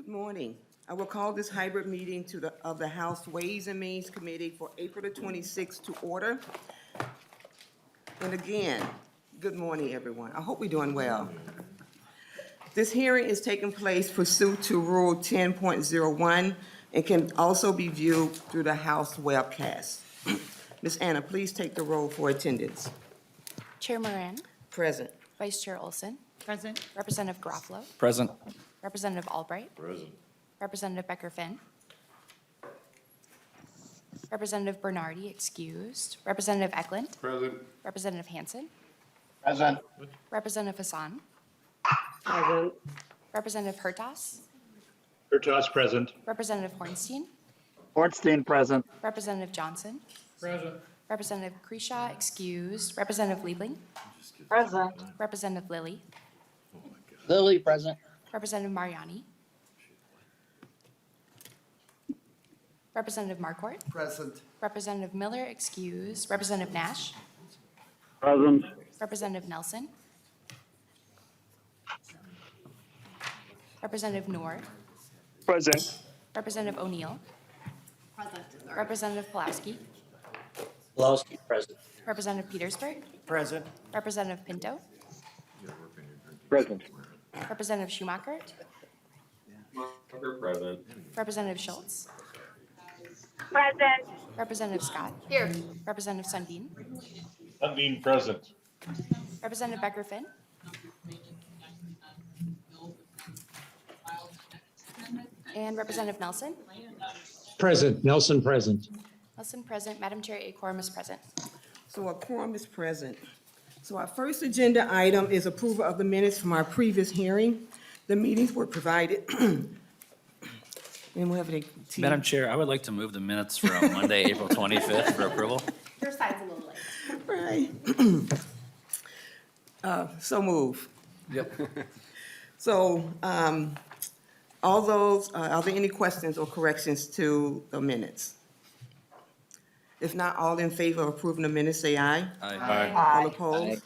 Good morning. I will call this hybrid meeting of the House Ways and Means Committee for April the 26th to order. And again, good morning, everyone. I hope we're doing well. This hearing is taking place pursuant to Rule 10.01 and can also be viewed through the House webcast. Ms. Anna, please take the roll for attendance. Chair Moran, Present. Vice Chair Olson, Present. Representative Garofalo, Present. Representative Albright, Present. Representative Becker-Finn, Representative Bernardy, excused, Representative Ecklund, Present. Representative Hansen, Present. Representative Hassan, Present. Representative Hertas, Kurtas present. Representative Hornstein, Ornstein present. Representative Johnson, Present. Representative Kreshaw, excused, Representative Liebling, Present. Representative Lilly, Lily present. Representative Mariani, Representative Marquardt, Present. Representative Miller, excused, Representative Nash, Present. Representative Nelson, Representative Noor, Present. Representative O'Neill, Representative Pulaski, Pulowski present. Representative Petersburg, Present. Representative Pinto, Present. Representative Schumacher, Present. Representative Schultz, Present. Representative Scott. Here. Representative Sundin, Sundin present. Representative Becker-Finn, and Representative Nelson. Present, Nelson present. Nelson present. Madam Chair, a quorum is present. So a quorum is present. So our first agenda item is approval of the minutes from our previous hearing. The meetings were provided. And we have a. Madam Chair, I would like to move the minutes from Monday, April 25th for approval. Your side's a little late. Right. So move. Yep. So, all those, are there any questions or corrections to the minutes? If not, all in favor of approving the minutes, say aye. Aye. All opposed?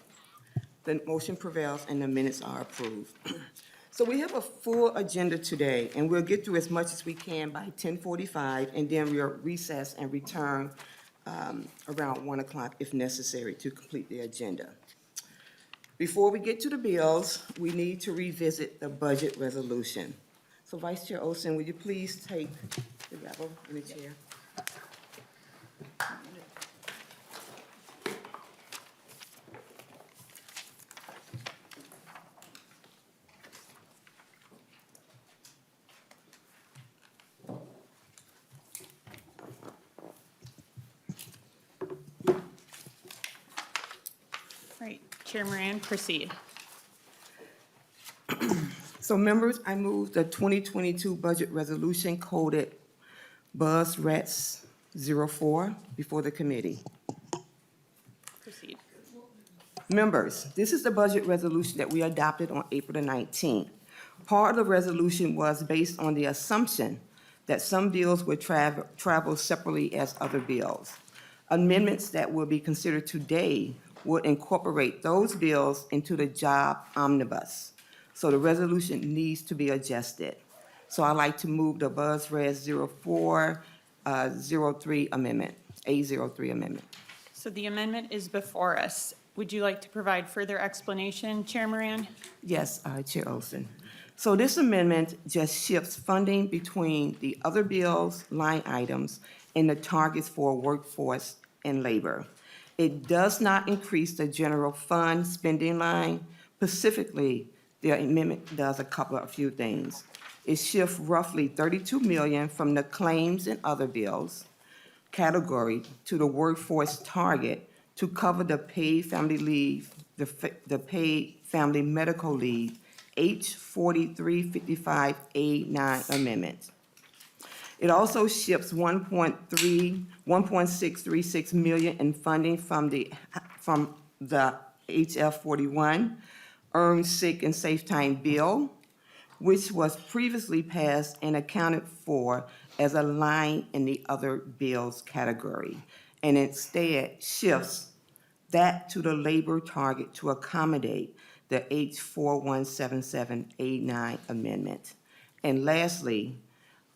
The motion prevails and the minutes are approved. So we have a full agenda today, and we'll get through as much as we can by 10:45, and then we'll recess and return around 1 o'clock if necessary to complete the agenda. Before we get to the bills, we need to revisit the budget resolution. So Vice Chair Olson, would you please take the gavel in the chair? Right, Chair Moran, proceed. So members, I move the 2022 budget resolution coded Buzz Rats 04 before the committee. Proceed. Members, this is the budget resolution that we adopted on April the 19th. Part of the resolution was based on the assumption that some bills would travel separately as other bills. Amendments that will be considered today would incorporate those bills into the job omnibus. So the resolution needs to be adjusted. So I'd like to move the Buzz Res 0403 amendment, A03 amendment. So the amendment is before us. Would you like to provide further explanation, Chair Moran? Yes, Chair Olson. So this amendment just shifts funding between the other bills, line items, and the targets for workforce and labor. It does not increase the general fund spending line. Specifically, the amendment does a few things. It shifts roughly 32 million from the claims and other bills category to the workforce target to cover the paid family leave, the paid family medical leave, H4355A9 amendment. It also shifts 1.636 million in funding from the HF41 Earned Sick and Safe Time bill, which was previously passed and accounted for as a line in the other bills category, and instead shifts that to the labor target to accommodate the H4177A9 amendment. And lastly,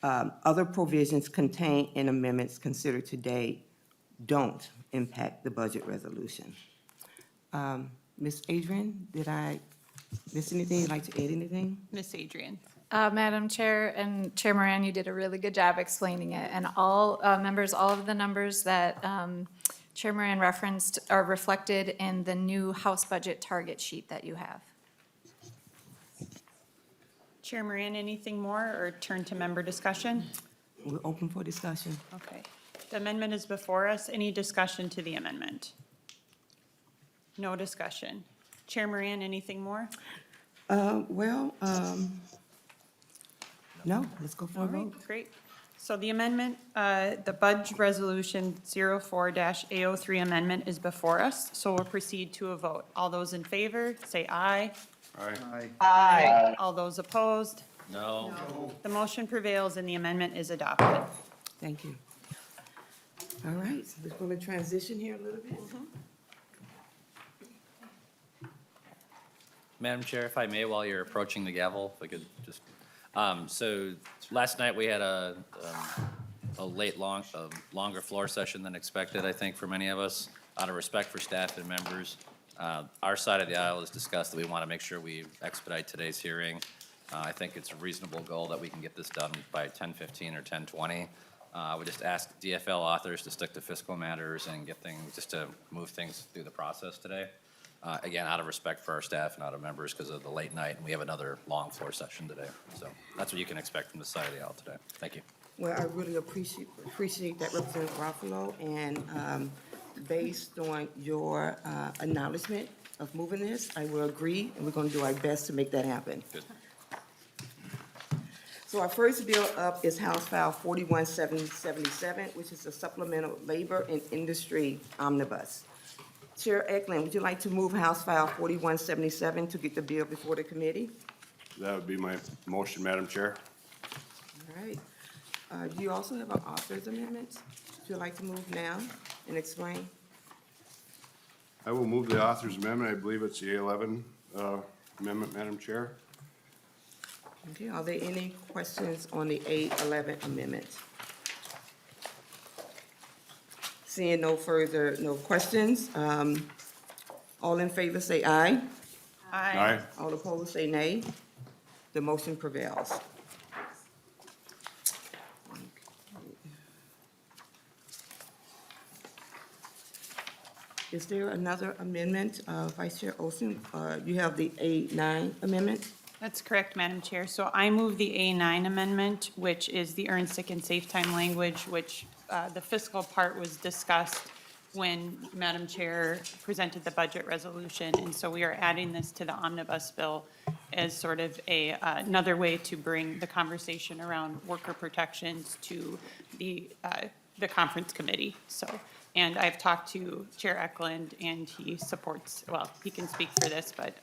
other provisions contained in amendments considered today don't impact the budget resolution. Ms. Adrian, did I miss anything? You'd like to add anything? Ms. Adrian. Madam Chair and Chair Moran, you did a really good job explaining it. And all members, all of the numbers that Chair Moran referenced are reflected in the new House budget target sheet that you have. Chair Moran, anything more, or turn to member discussion? We're open for discussion. Okay. The amendment is before us. Any discussion to the amendment? No discussion. Chair Moran, anything more? No, let's go for a All vote. right, great. So the amendment, the Budget Resolution 04-A03 amendment is before us, so we'll proceed to a vote. All those in favor, say aye. Aye. All those opposed? No. The motion prevails and the amendment is adopted. Thank you. All right, so we're going to transition here a little bit. Madam Chair, if I may, while you're approaching the gavel, if I could just, so last night we had a longer floor session than expected, I think, for many of us. Out of respect for staff and members, our side of the aisle has discussed that we want to make sure we expedite today's hearing. I think it's a reasonable goal that we can get this done by 10:15 or 10:20. I would just ask DFL authors to stick to fiscal matters and get things, just to move things through the process today. Again, out of respect for our staff and out of members because of the late night, and we have another long floor session today. So that's what you can expect from the side of the aisle today. Thank you. Well, I really appreciate that, Representative Garofalo, and based on your acknowledgement of moving this, I will agree, and we're going to do our best to make that happen. Good. So our first bill up is House File 41777, which is a supplemental labor and industry omnibus. Chair Ecklund, would you like to move House File 4177 to get the bill before the committee? That would be my motion, Madam Chair. All right. Do you also have an author's amendment? Would you like to move now and explain? I will move the author's amendment. I believe it's the A11 amendment, Madam Chair. Okay, are there any questions on the A11 amendment? Seeing no questions, all in favor say aye. Aye. All opposed say nay. The motion prevails. Is there another amendment, Vice Chair Olson? You have the A9 amendment? That's correct, Madam Chair. So I move the A9 amendment, which is the earn sick and safe time language, which the fiscal part was discussed when Madam Chair presented the budget resolution. And so we are adding this to the omnibus bill as sort of another way to bring the conversation around worker protections to the conference committee. So, and I've talked to Chair Ecklund, and he supports, well, he can speak for this, but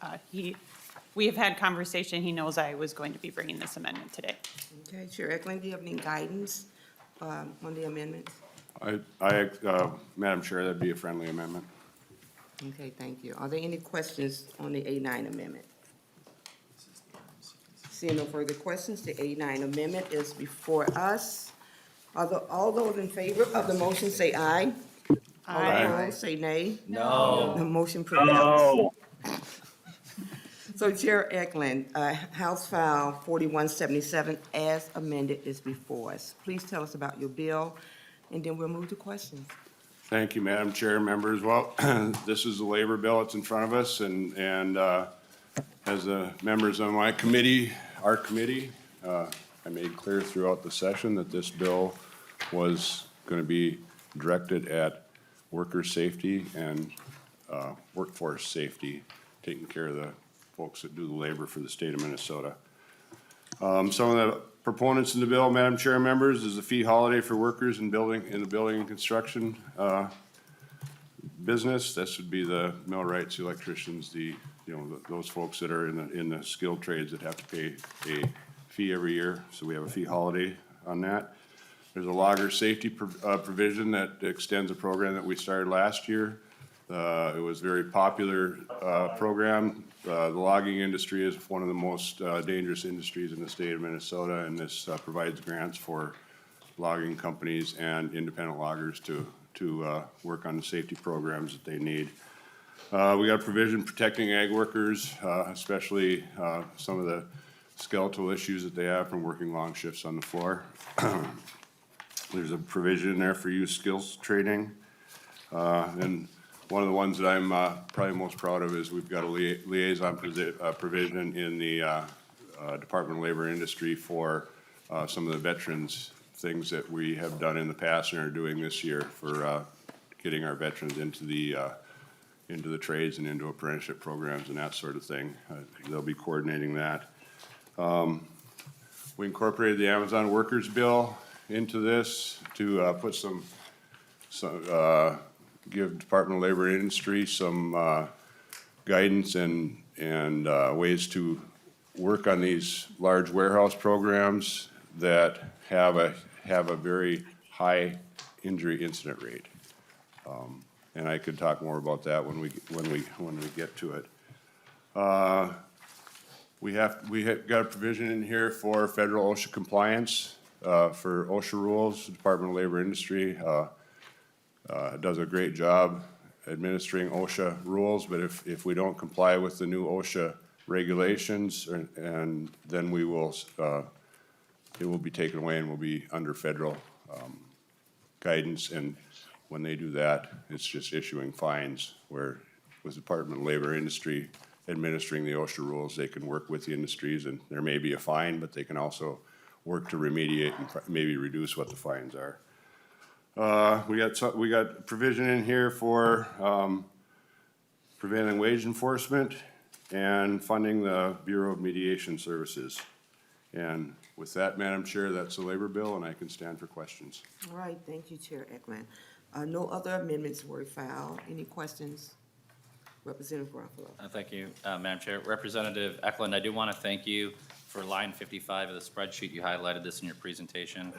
we have had conversation. He knows I was going to be bringing this amendment today. Okay, Chair Ecklund, do you have any guidance on the amendment? Madam Chair, that'd be a friendly amendment. Okay, thank you. Are there any questions on the A9 amendment? Seeing no further questions, the A9 amendment is before us. All those in favor of the motion say aye. All opposed say nay. No. The motion prevails. So Chair Ecklund, House File 4177 as amended is before us. Please tell us about your bill, and then we'll move to questions. Thank you, Madam Chair, members. Well, this is the labor bill that's in front of us, and as the members of my committee, our committee, I made clear throughout the session that this bill was going to be directed at worker safety and workforce safety, taking care of the folks that do the labor for the state of Minnesota. Some of the proponents in the bill, Madam Chair, members, is a fee holiday for workers in the building and construction business. This would be the millwrights, electricians, those folks that are in the skilled trades that have to pay a fee every year. So we have a fee holiday on that. There's a logger safety provision that extends a program that we started last year It was a very popular program. The logging industry is one of the most dangerous industries in the state of Minnesota, and this provides grants for logging companies and independent loggers to work on the safety programs that they need. We got a provision protecting ag workers, especially some of the skeletal issues that they have from working long shifts on the floor. There's a provision in there for youth skills training. And one of the ones that I'm probably most proud of is we've got a liaison provision in the Department of Labor Industry for some of the veterans, things that we have done in the past and are doing this year for getting our veterans into the trades and into apprenticeship programs and that sort of thing. They'll be coordinating that. We incorporated the Amazon Workers Bill into this to put give Department of Labor and Industry some guidance and ways to work on these large warehouse programs that have a very high injury incident rate. And I could talk more about that when we get to it. We have got a provision in here for federal OSHA compliance, for OSHA rules. The Department of Labor Industry does a great job administering OSHA rules, but if we don't comply with the new OSHA regulations, and then we will, it will be taken away and will be under federal guidance. And when they do that, it's just issuing fines, where with the Department of Labor Industry administering the OSHA rules, they can work with the industries, and there may be a fine, but they can also work to remediate and maybe reduce what the fines are. We got provision in here for preventing wage enforcement and funding the Bureau of Mediation Services. And with that, Madam Chair, that's the labor bill, and I can stand for questions. All right, thank you, Chair Ecklund. No other amendments were filed. Any questions? Representative Garofalo. Thank you, Madam Chair. Representative Ecklund, I do want to thank you for line 55 of the spreadsheet. You highlighted this in your presentation.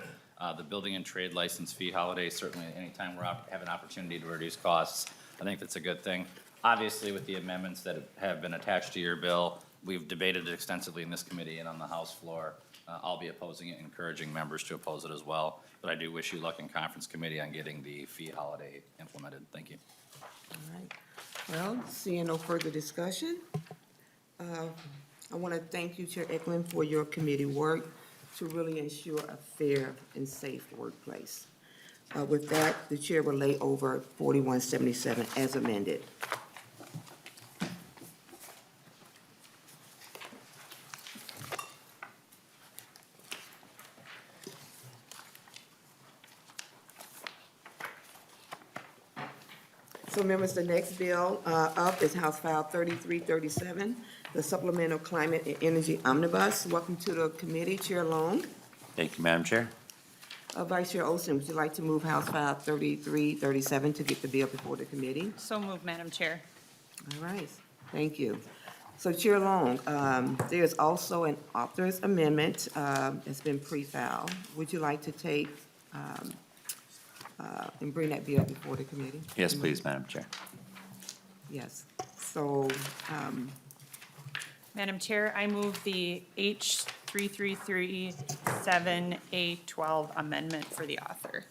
The building and trade license fee holiday, certainly anytime we have an opportunity to reduce costs, I think that's a good thing. Obviously, with the amendments that have been attached to your bill, we've debated it extensively in this committee and on the House floor. I'll be opposing it, encouraging members to oppose it as well. But I do wish you luck in conference committee on getting the fee holiday implemented. Thank you. All right. Well, seeing no further discussion, I want to thank you, Chair Ecklund, for your committee work to really ensure a fair and safe workplace. With that, the chair will lay over 4177 as amended. So members, the next bill up is House File 3337, the Supplemental Climate and Energy Omnibus. Welcome to the committee, Chair Long. Thank you, Madam Chair. Vice Chair Olson, would you like to move House File 3337 to get the bill before the committee? So moved, Madam Chair. All right, thank you. So Chair Long, there's also an author's amendment that's been pre-filed. Would you like to take and bring that bill before the committee? Yes, please, Madam Chair. Yes. So, Madam Chair, I move the H3337A12 amendment for the author.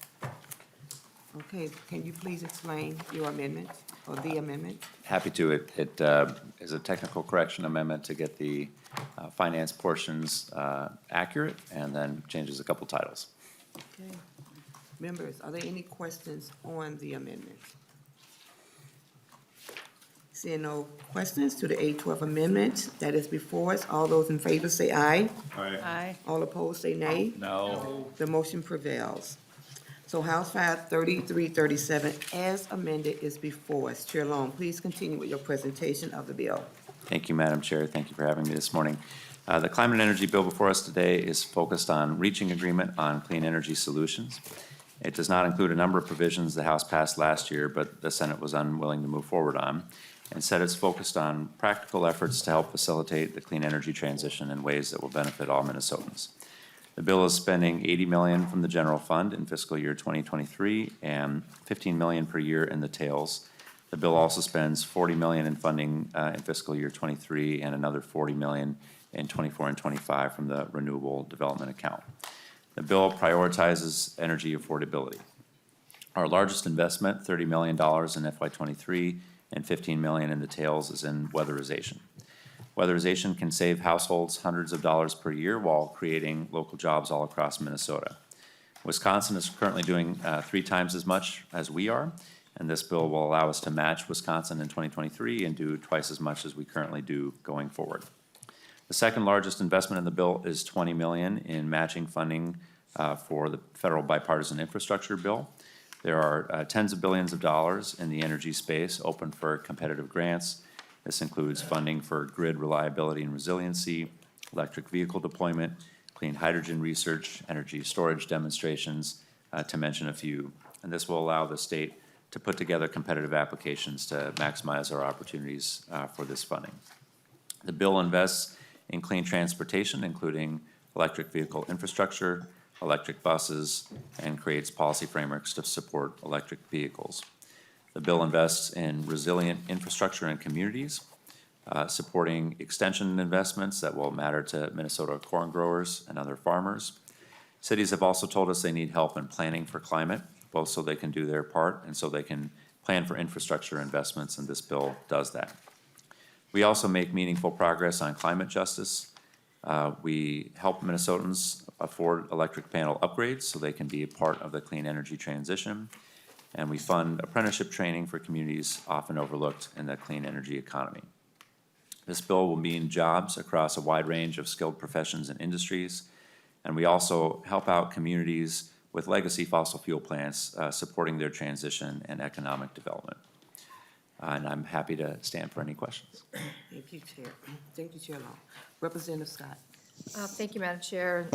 okay, can you please explain your amendment or the amendment? Happy to. It is a technical correction amendment to get the finance portions accurate, and then changes a couple titles. Okay. Members, are there any questions on the amendment? Seeing no questions to the A12 amendment that is before us, all those in favor say aye. Aye. All opposed say nay. No. The motion prevails. So House File 3337 as amended is before us. Chair Long, please continue with your presentation of the bill. Thank you, Madam Chair. Thank you for having me this morning. The climate and energy bill before us today is focused on reaching agreement on clean energy solutions. It does not include a number of provisions the House passed last year, but the Senate was unwilling to move forward on. Instead, it's focused on practical efforts to help facilitate the clean energy transition in ways that will benefit all Minnesotans. The bill is spending $80 million from the general fund in fiscal year 2023 and $15 million per year in the tails The bill also spends $40 million in funding in fiscal year '23 and another $40 million in '24 and '25 from the Renewable Development Account. The bill prioritizes energy affordability. Our largest investment, $30 million in FY '23 and $15 million in details, is in weatherization. Weatherization can save households hundreds of dollars per year while creating local jobs all across Minnesota. Wisconsin is currently doing 3 times as much as we are, and this bill will allow us to match Wisconsin in 2023 and do twice as much as we currently do going forward. The second largest investment in the bill is $20 million in matching funding for the federal bipartisan infrastructure bill. There are tens of billions of dollars in the energy space open for competitive grants. This includes funding for grid reliability and resiliency, electric vehicle deployment, clean hydrogen research, energy storage demonstrations, to mention a few. And this will allow the state to put together competitive applications to maximize our opportunities for this funding. The bill invests in clean transportation, including electric vehicle infrastructure, electric buses, and creates policy frameworks to support electric vehicles. The bill invests in resilient infrastructure and communities, supporting extension investments that will matter to Minnesota corn growers and other farmers. Cities have also told us they need help in planning for climate, both so they can do their part and so they can plan for infrastructure investments, and this bill does that. We also make meaningful progress on climate justice. We help Minnesotans afford electric panel upgrades so they can be a part of the clean energy transition. And we fund apprenticeship training for communities often overlooked in the clean energy economy. This bill will mean jobs across a wide range of skilled professions and industries. And we also help out communities with legacy fossil fuel plants, supporting their transition and economic development. And I'm happy to stand for any questions. Thank you, Chair. Thank you, Chair Long. Representative Scott. Thank you, Madam Chair.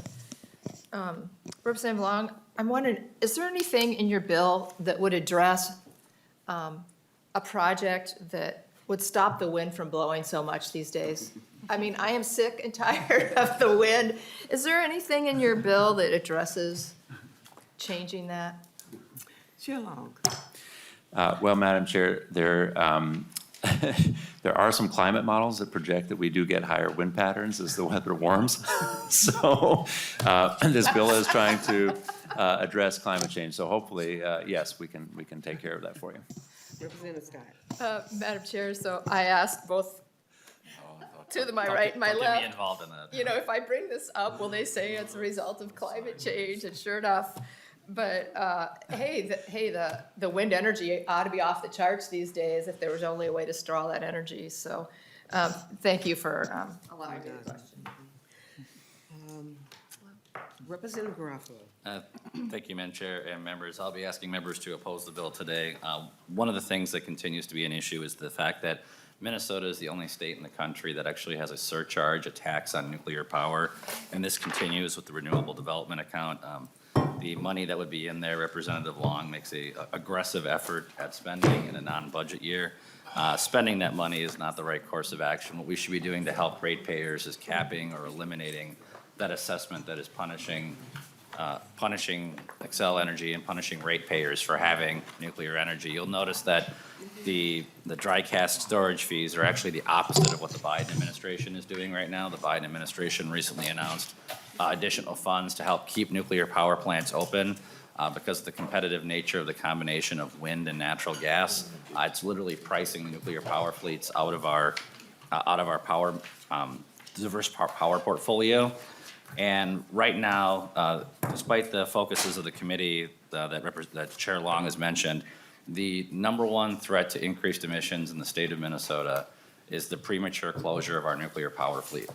Representative Long, I'm wondering, is there anything in your bill that would address a project that would stop the wind from blowing so much these days? I mean, I am sick and tired of the wind. Is there anything in your bill that addresses changing that? Chair Long. Well, Madam Chair, there are some climate models that project that we do get higher wind patterns as the weather warms. So this bill is trying to address climate change. So hopefully, yes, we can take care of that for you. Representative Scott. Madam Chair, so I asked both to my right and my Don't get me left, involved in that. you know, if I bring this up, will they say it's a result of climate change? And sure enough, but the wind energy ought to be off the charts these days if there was only a way to store all that energy. So thank you for allowing me the question. Representative Garofalo. Thank you, Madam Chair and members. I'll be asking members to oppose the bill today. One of the things that continues to be an issue is the fact that Minnesota is the only state in the country that actually has a surcharge, a tax on nuclear power, and this continues with the Renewable Development Account. The money that would be in there, Representative Long makes a aggressive effort at spending in a non-budget year. Spending that money is not the right course of action. What we should be doing to help ratepayers is capping or eliminating that assessment that is punishing Xcel Energy and punishing ratepayers for having nuclear energy. You'll notice that the dry cask storage fees are actually the opposite of what the Biden administration is doing right now. The Biden administration recently announced additional funds to help keep nuclear power plants open because of the competitive nature of the combination of wind and natural gas. It's literally pricing the nuclear power fleets out of our power diverse power portfolio. And right now, despite the focuses of the committee that Chair Long has mentioned, the number one threat to increased emissions in the state of Minnesota is the premature closure of our nuclear power fleet.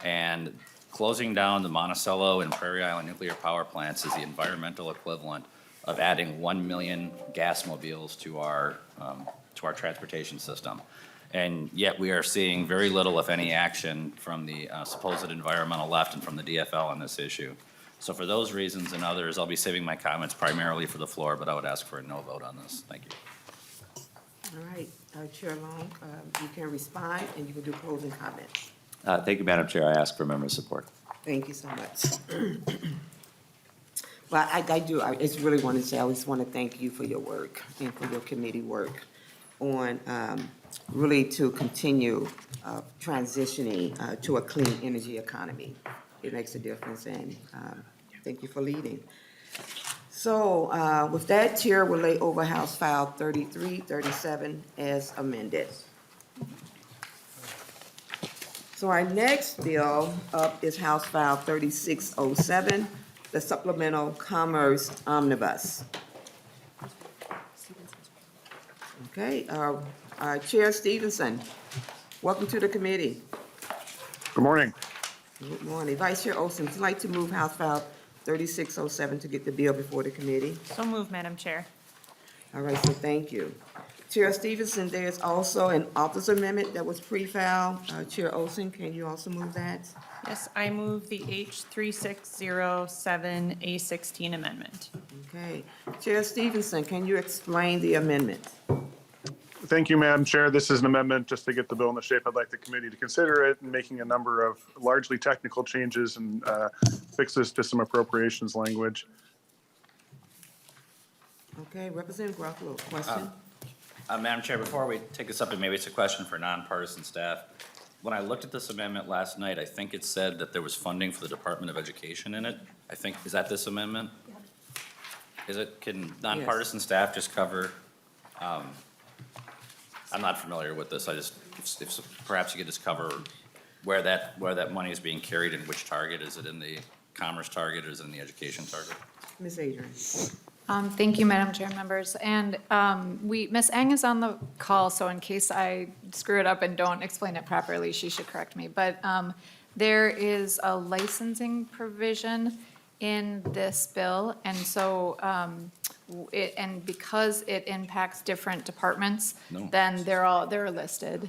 And closing down the Monticello and Prairie Island nuclear power plants is the environmental equivalent of adding 1 million gas mobiles to our transportation system. And yet we are seeing very little, if any, action from the supposed environmental left and from the DFL on this issue. So for those reasons and others, I'll be saving my comments primarily for the floor, but I would ask for a no vote on this. Thank you. All right, Chair Long, you can respond and you can do closing comments. Thank you, Madam Chair. I ask for member support. Thank you so much. Well, I just really want to say, I just want to thank you for your work and for your committee work. on really to continue transitioning to a clean energy economy. It makes a difference, and thank you for leading. So with that, Chair will lay over House File 3337 as amended. So our next bill up is House File 3607, the Supplemental Commerce Omnibus. Okay, Chair Stephenson, welcome to the committee. Good morning. Good morning. Vice Chair Olson, would you like to move House File 3607 to get the bill before the committee? So moved, Madam Chair. All right, so thank you. Chair Stephenson, there's also an office amendment that was pre-filed. Chair Olson, can you also move that? Yes, I move the H3607 A16 amendment. Okay. Chair Stephenson, can you explain the amendment? Thank you, Madam Chair. This is an amendment just to get the bill in the shape I'd like the committee to consider it, and making a number of largely technical changes and fixes to some appropriations language. Okay, Representative Gruffalo, question? Madam Chair, before we take this up, and maybe it's a question for nonpartisan staff, when I looked at this amendment last night, I think it said that there was funding for the Department of Education in it. I think, is that this amendment? Is it, can nonpartisan staff just cover, I'm not familiar with this, I just, if perhaps you could just cover where that money is being carried and which target, is it in the commerce target or is it in the education target? Ms. Adrian? Thank you, Madam Chair, members. And Ms. Eng is on the call, so in case I screw it up and don't explain it properly, she should correct me. But there is a licensing provision in this bill, and so and because it impacts different departments, then they're listed.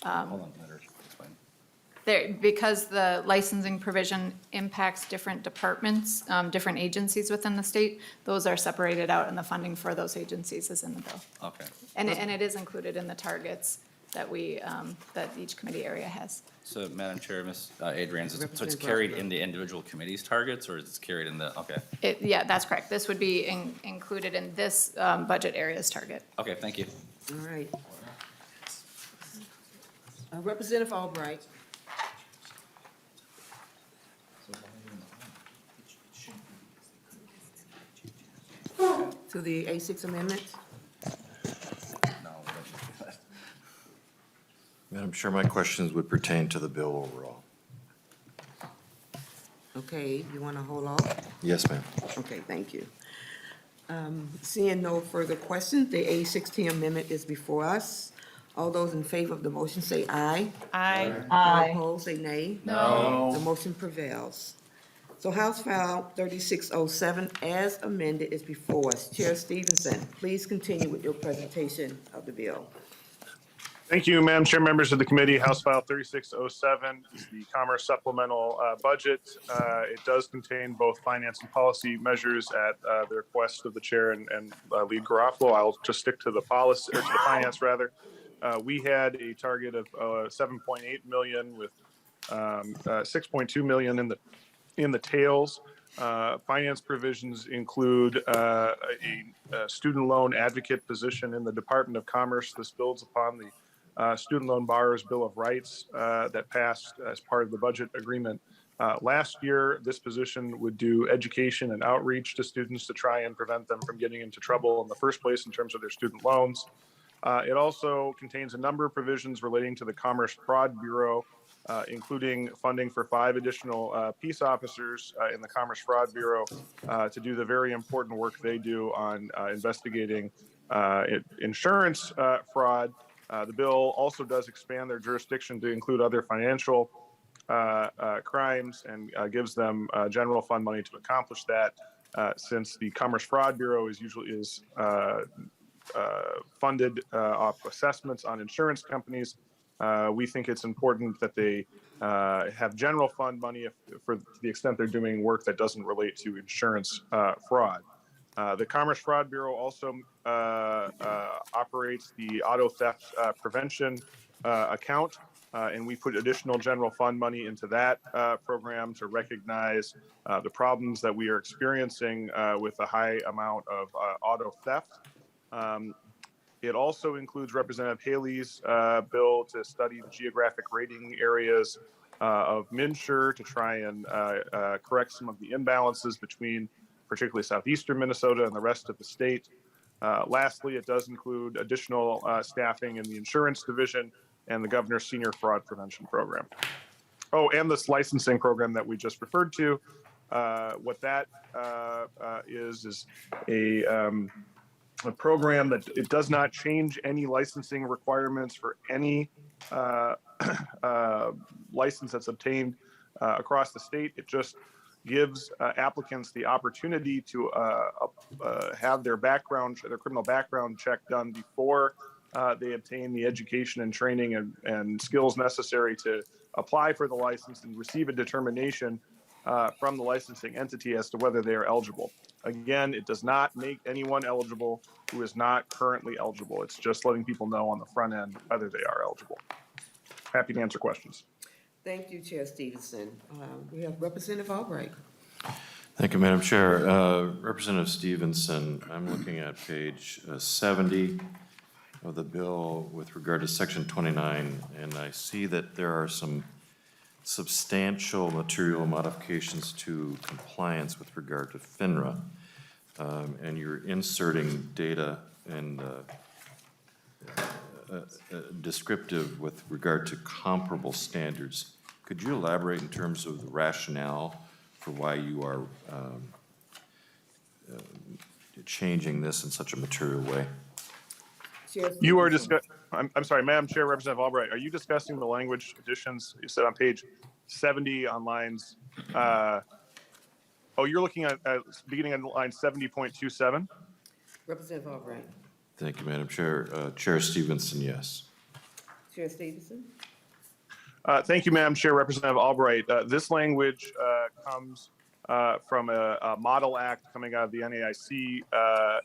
Hold on, let her explain. Because the licensing provision impacts different departments, different agencies within the state, those are separated out, and the funding for those agencies is in the bill. Okay. And it is included in the targets that that each committee area has. So, Madam Chair, Ms. Adrian, so it's carried in the individual committees' targets, or is it carried in the, okay. Yeah, that's correct. This would be included in this budget area's target. Okay, thank you. All right. Representative Albright. To the A6 amendment? Madam Chair, my questions would pertain to the bill overall. Okay, you want to hold off? Yes, ma'am. Okay, thank you. Seeing no further questions, the A16 amendment is before us. All those in favor of the motion say aye. Aye. All opposed, say nay. No. The motion prevails. So House File 3607 as amended is before us. Chair Stephenson, please continue with your presentation of the bill. Thank you, Madam Chair, members of the committee. House File 3607 is the Commerce Supplemental Budget. It does contain both finance and policy measures at the request of the chair and Lead Garofalo. I'll just stick to the policy, or to the finance rather. We had a target of 7.8 million with 6.2 million in the tails. Finance provisions include a student loan advocate position in the Department of Commerce. This builds upon the Student Loan Borrowers Bill of Rights that passed as part of the budget agreement last year. This position would do education and outreach to students to try and prevent them from getting into trouble in the first place in terms of their student loans. It also contains a number of provisions relating to the Commerce Fraud Bureau, including funding for 5 additional peace officers in the Commerce Fraud Bureau to do the very important work they do on investigating insurance fraud. The bill also does expand their jurisdiction to include other financial crimes and gives them general fund money to accomplish that. Since the Commerce Fraud Bureau is funded off assessments on insurance companies, we think it's important that they have general fund money to the extent they're doing work that doesn't relate to insurance fraud. The Commerce Fraud Bureau also operates the auto theft prevention account, and we put additional general fund money into that program to recognize the problems that we are experiencing with a high amount of auto theft. It also includes Representative Haley's bill to study the geographic rating areas of MNsure to try and correct some of the imbalances between particularly southeastern Minnesota and the rest of the state. Lastly, it does include additional staffing in the insurance division and the governor's senior fraud prevention program. Oh, and this licensing program that we just referred to. What that is a program that it does not change any licensing requirements for any license that's obtained across the state. It just gives applicants the opportunity to have their criminal background check done before they obtain the education and training and skills necessary to apply for the license and receive a determination from the licensing entity as to whether they are eligible. Again, it does not make anyone eligible who is not currently eligible. It's just letting people know on the front end whether they are eligible. Happy to answer questions. Thank you, Chair Stephenson. We have Representative Albright. Thank you, Madam Chair. Representative Stephenson, I'm looking at page 70 of the bill with regard to section 29, and I see that there are some substantial material modifications to compliance with regard to FINRA, and you're inserting data and descriptive with regard to comparable standards. Could you elaborate in terms of the rationale for why you are changing this in such a material way? You are discussing, I'm sorry, Madam Chair, Representative Albright, are you discussing the language additions you said on page 70 on lines, you're looking at beginning on line 70.27? Representative Albright. Thank you, Madam Chair. Chair Stephenson, yes. Chair Stephenson. Thank you, Madam Chair, Representative Albright. This language comes from a model act coming out of the NAIC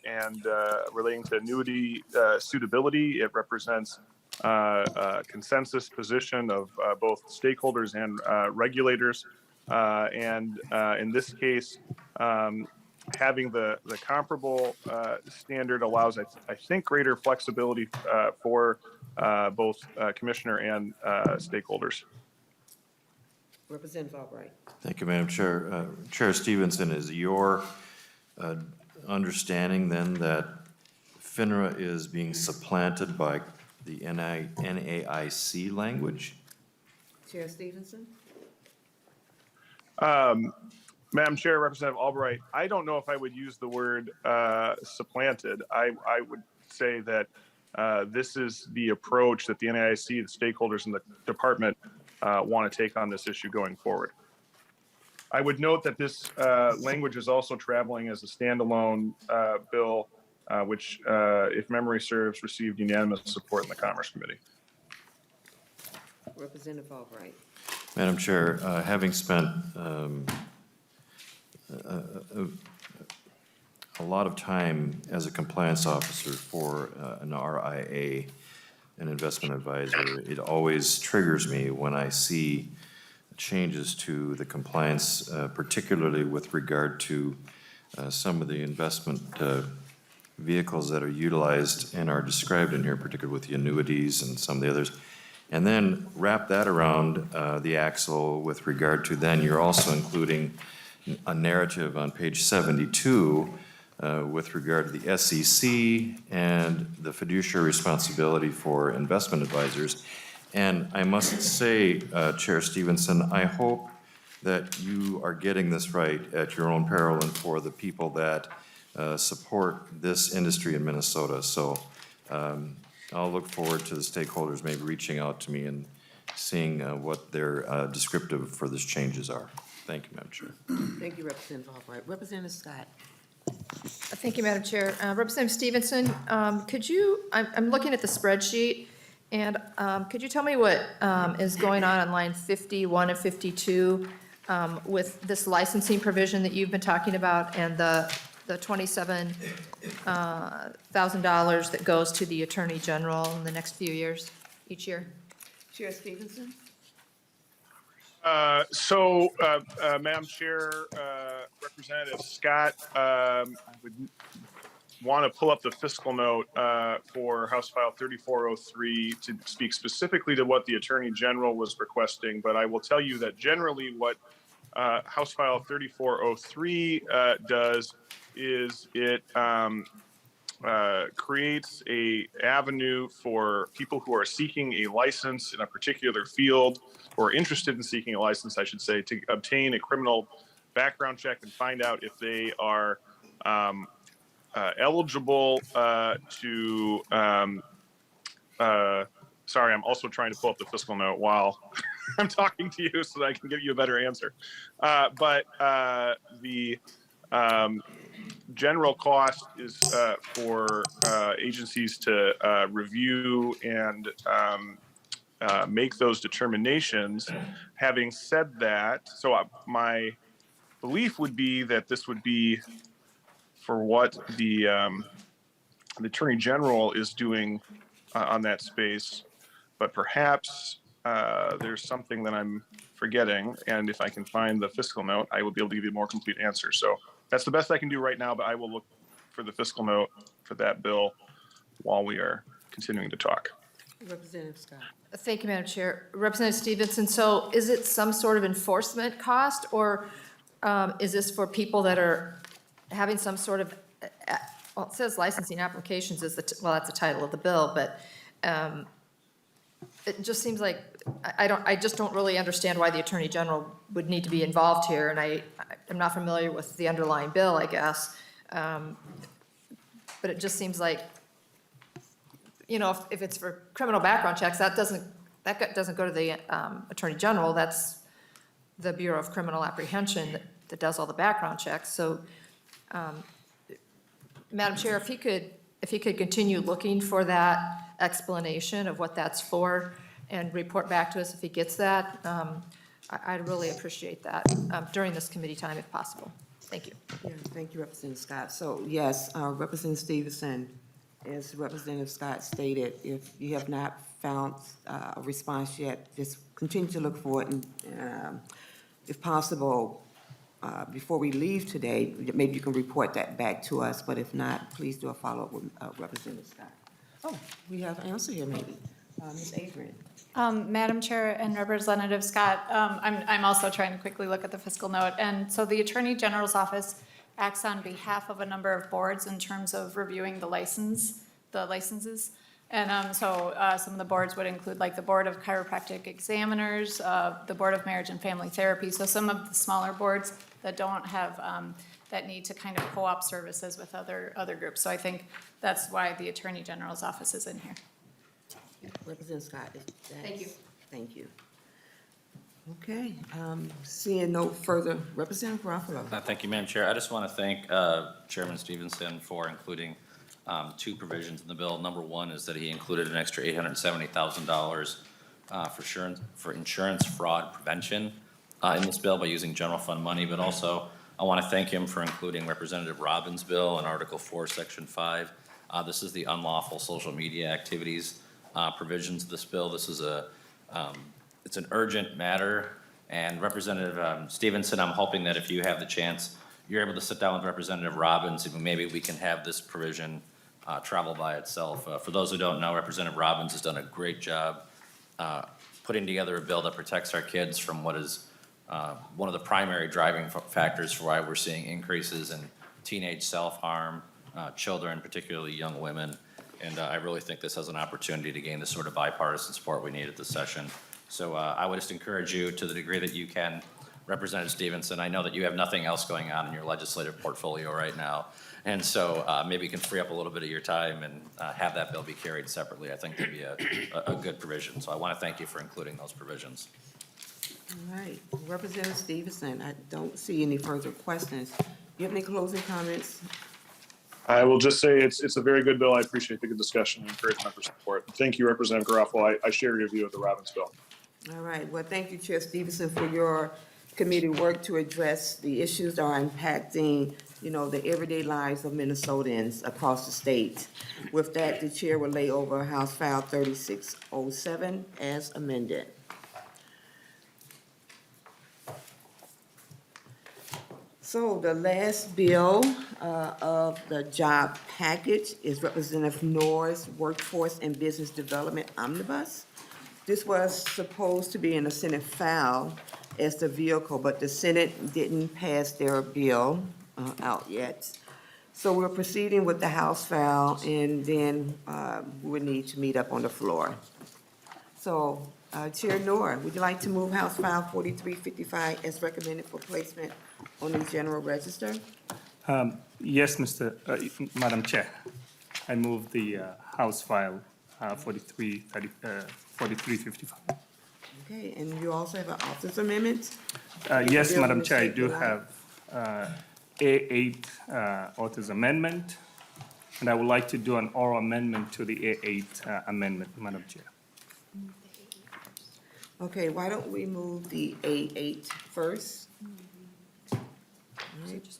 and relating to annuity suitability. It represents a consensus position of both stakeholders and regulators. And in this case, having the comparable standard allows, I think, greater flexibility for both commissioner and stakeholders. Representative Albright. Thank you, Madam Chair. Chair Stephenson, is your understanding then that FINRA is being supplanted by the NAIC language? Chair Stephenson. Madam Chair, Representative Albright, I don't know if I would use the word supplanted. I would say that this is the approach that the NAIC, the stakeholders in the department want to take on this issue going forward. I would note that this language is also traveling as a standalone bill, which, if memory serves, received unanimous support in the Commerce Committee. Representative Albright. Madam Chair, having spent a lot of time as a compliance officer for an RIA, an investment advisor, it always triggers me when I see changes to the compliance, particularly with regard to some of the investment vehicles that are utilized and are described in here, particularly with the annuities and some of the others. And then wrap that around the axle with regard to then you're also including a narrative on page 72 with regard to the SEC and the fiduciary responsibility for investment advisors. And I must say, Chair Stephenson, I hope that you are getting this right at your own peril and for the people that support this industry in Minnesota. So I'll look forward to the stakeholders maybe reaching out to me and seeing what their descriptive for this changes are. Thank you, Madam Chair. Thank you, Representative Albright. Representative Scott. Thank you, Madam Chair. Representative Stephenson, could you, I'm looking at the spreadsheet, and could you tell me what is going on line 51 and 52 with this licensing provision that you've been talking about and the $27,000 that goes to the Attorney General in the next few years, each year? Chair Stephenson. Madam Chair, Representative Scott, I would want to pull up the fiscal note for House File 3403 to speak specifically to what the Attorney General was requesting, but I will tell you that generally what House File 3403 does is it creates a avenue for people who are seeking a license in a particular field, or interested in seeking a license, I should say, to obtain a criminal background check and find out if they are eligible to, sorry, I'm also trying to pull up the fiscal note while I'm talking to you so that I can give you a better answer. But the general cost is for agencies to review and make those determinations. Having said that, so my belief would be that this would be for what the Attorney General is doing on that space, but perhaps there's something that I'm forgetting, and if I can find the fiscal note, I will be able to give you a more complete answer. So that's the best I can do right now, but I will look for the fiscal note for that bill while we are continuing to talk. Representative Scott. Thank you, Madam Chair. Representative Stephenson, so is it some sort of enforcement cost, or is this for people that are having some sort of, well, it says licensing applications is well, that's the title of the bill, but it just seems like, I just don't really understand why the Attorney General would need to be involved here, and I'm not familiar with the underlying bill, I guess. But it just seems like, you know, if it's for criminal background checks, that doesn't go to the Attorney General. That's the Bureau of Criminal Apprehension that does all the background checks. So, Madam Chair, if he could continue looking for that explanation of what that's for and report back to us if he gets that, I'd really appreciate that during this committee time if possible. Thank you. Yeah, thank you, Representative Scott. So yes, Representative Stephenson, as Representative Scott stated, if you have not found a response yet, just continue to look for it, and if possible, before we leave today, maybe you can report that back to us, but if not, please do a follow-up with Representative Scott. Oh, we have an answer here maybe. Ms. Adrian. Madam Chair and Representative Scott, I'm also trying to quickly look at the fiscal note. And so the Attorney General's office acts on behalf of a number of boards in terms of reviewing the licenses. And so some of the boards would include like the Board of Chiropractic Examiners, the Board of Marriage and Family Therapy. So some of the smaller boards that don't have, that need to kind of co-op services with other groups. So I think that's why the Attorney General's office is in here. Representative Scott. Thank you. Thank you. Okay, seeing no further, Representative Garofalo. Thank you, Madam Chair. I just want to thank Chairman Stephenson for including two provisions in the bill. Number one is that he included an extra $870,000 for insurance fraud prevention in this bill by using general fund money, but also I want to thank him for including Representative Robbins' bill in Article 4, Section 5. This is the unlawful social media activities provisions of this bill. This is it's an urgent matter, and Representative Stephenson, I'm hoping that if you have the chance, you're able to sit down with Representative Robbins, and maybe we can have this provision travel by itself. For those who don't know, Representative Robbins has done a great job putting together a bill that protects our kids from what is one of the primary driving factors for why we're seeing increases in teenage self-harm, children, particularly young women. And I really think this has an opportunity to gain the sort of bipartisan support we need at this session. So I would just encourage you, to the degree that you can, Representative Stephenson, I know that you have nothing else going on in your legislative portfolio right now. And so maybe you can free up a little bit of your time and have that bill be carried separately. I think that'd be a good provision. So I want to thank you for including those provisions. All right, Representative Stephenson, I don't see any further questions. Do you have any closing comments? I will just say it's a very good bill. I appreciate the good discussion and encouragement for support. Thank you, Representative Garofalo. I share your view of the Robbins bill. All right, well, thank you, Chair Stephenson, for your committee work to address the issues that are impacting, you know, the everyday lives of Minnesotans across the state. With that, the chair will lay over House File 3607 as amended. So the last bill of the job package is Representative Noor's Workforce and Business Development Omnibus. This was supposed to be in the Senate file as the vehicle, but the Senate didn't pass their bill out yet. So we're proceeding with the House file, and then we would need to meet up on the floor. So, Chair Noor, would you like to move House File 4355 as recommended for placement on the general register? Yes, Madam Chair. I move the House File 4355. Okay, and you also have an office amendment? Yes, Bill Madam will Chair, I take do the have A8 author's amendment, and I would like to do an oral amendment to the A8 amendment, Madam Chair. Okay, why don't we move the A8 first? Alright.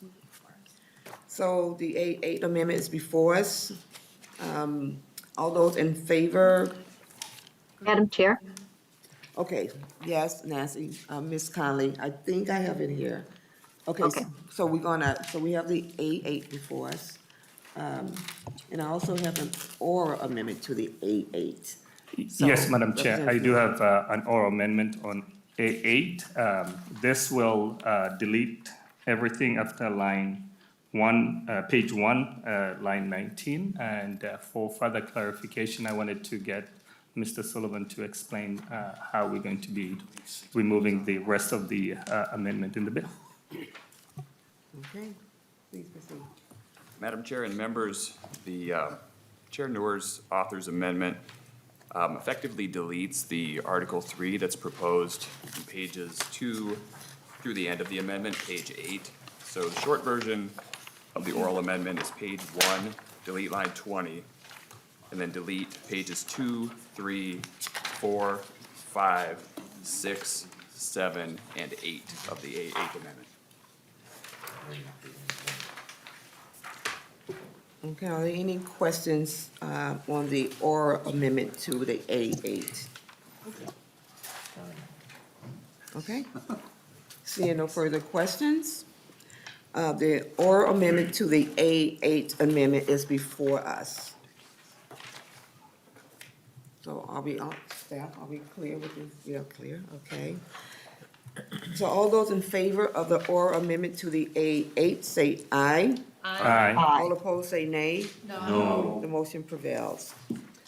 So the A8 amendment is before us. All those in favor? Madam Chair, Okay, yes, Nancy, Ms. Conley, I think I have it here. Okay, Okay. so we have the A8 before us. And I also have an oral amendment to the A8. So, Yes, Madam Chair, I do Representative have an oral amendment on A8. This will delete everything after line 1, page 1, line 19. And for further clarification, I wanted to get Mr. Sullivan to explain how we're going to be removing the rest of the amendment in the bill. Okay, please proceed. Madam Chair and members, the Chair Noor's author's amendment effectively deletes the Article 3 that's proposed in pages 2 through the end of the amendment, page 8. So the short version of the oral amendment is page 1, delete line 20, and then delete pages 2, 3, 4, 5, 6, 7, and 8 of the A8 amendment. Okay, are there any questions on the oral amendment to the A8? Okay, seeing no further questions, the oral amendment to the A8 amendment is before us. So are we, staff, are we clear with this? We are clear, okay. So all those in favor of the oral amendment to the A8, say aye. Aye. All opposed, say nay. No. The motion prevails.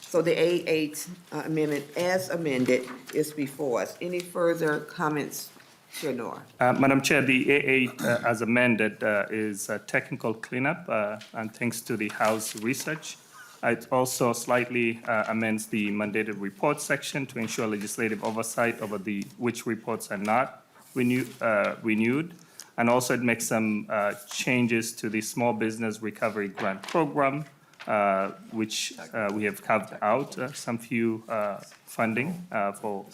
So the A8 amendment as amended is before us. Any further comments, Chair Noor? Madam Chair, the A8 as amended is a technical cleanup, and thanks to the House research. It also slightly amends the mandated report section to ensure legislative oversight over which reports are not renewed. And also it makes some changes to the Small Business Recovery Grant Program, which we have carved out some few funding for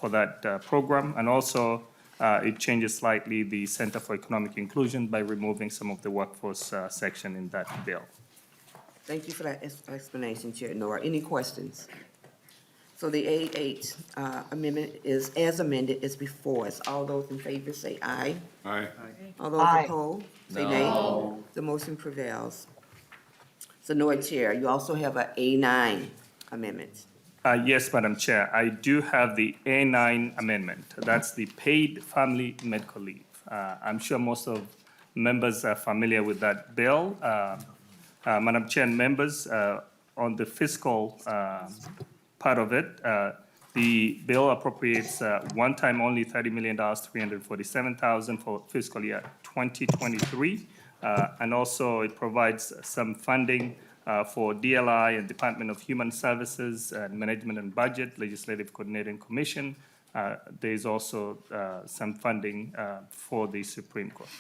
that program. And also it changes slightly the Center for Economic Inclusion by removing some of the workforce section in that bill. Thank you for that explanation, Chair Noor. Any questions? So the A8 amendment is, as amended, is before us. All those in favor say aye. Aye. All those opposed, say nay. The motion prevails. So Noor, Chair, you also have a A9 amendment. Yes, Madam Chair, I do have the A9 amendment. That's the paid family medical leave. I'm sure most of members are familiar with that bill. Madam Chair and members, on the fiscal part of it, the bill appropriates one-time only $30 million, $347,000 for fiscal year 2023. And also it provides some funding for DLI and Department of Human Services and Management and Budget, Legislative Coordinating Commission. There's also some funding for the Supreme Court.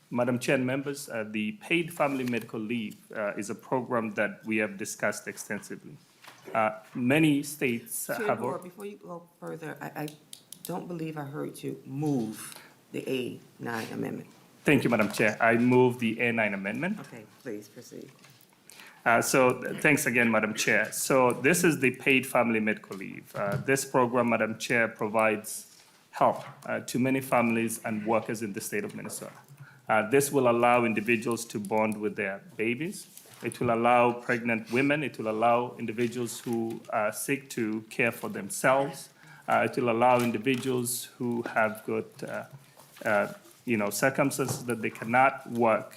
Madam Chair and members, the paid family medical leave is a program that we have discussed extensively. Many states Chair have. Noor, before you go further, I don't believe I heard you move the A9 amendment. Thank you, Madam Chair. I move the A9 amendment. Okay, please proceed. So thanks again, Madam Chair. So this is the paid family medical leave. This program, Madam Chair, provides help to many families and workers in the state of Minnesota. This will allow individuals to bond with their babies. It will allow pregnant women. It will allow individuals who seek to care for themselves. It will allow individuals who have got circumstances that they cannot work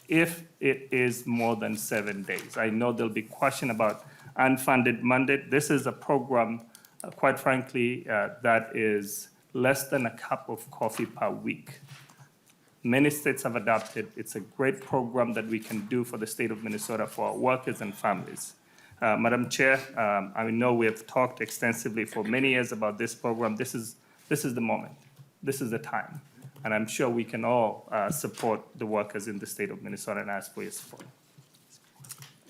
if it is more than 7 days. I know there'll be question about unfunded mandate. This is a program, quite frankly, that is less than a cup of coffee per week. Many states have adopted. It's a great program that we can do for the state of Minnesota for our workers and families. Madam Chair, I know we have talked extensively for many years about this program. This is the moment. This is the time. And I'm sure we can all support the workers in the state of Minnesota and ask for your support.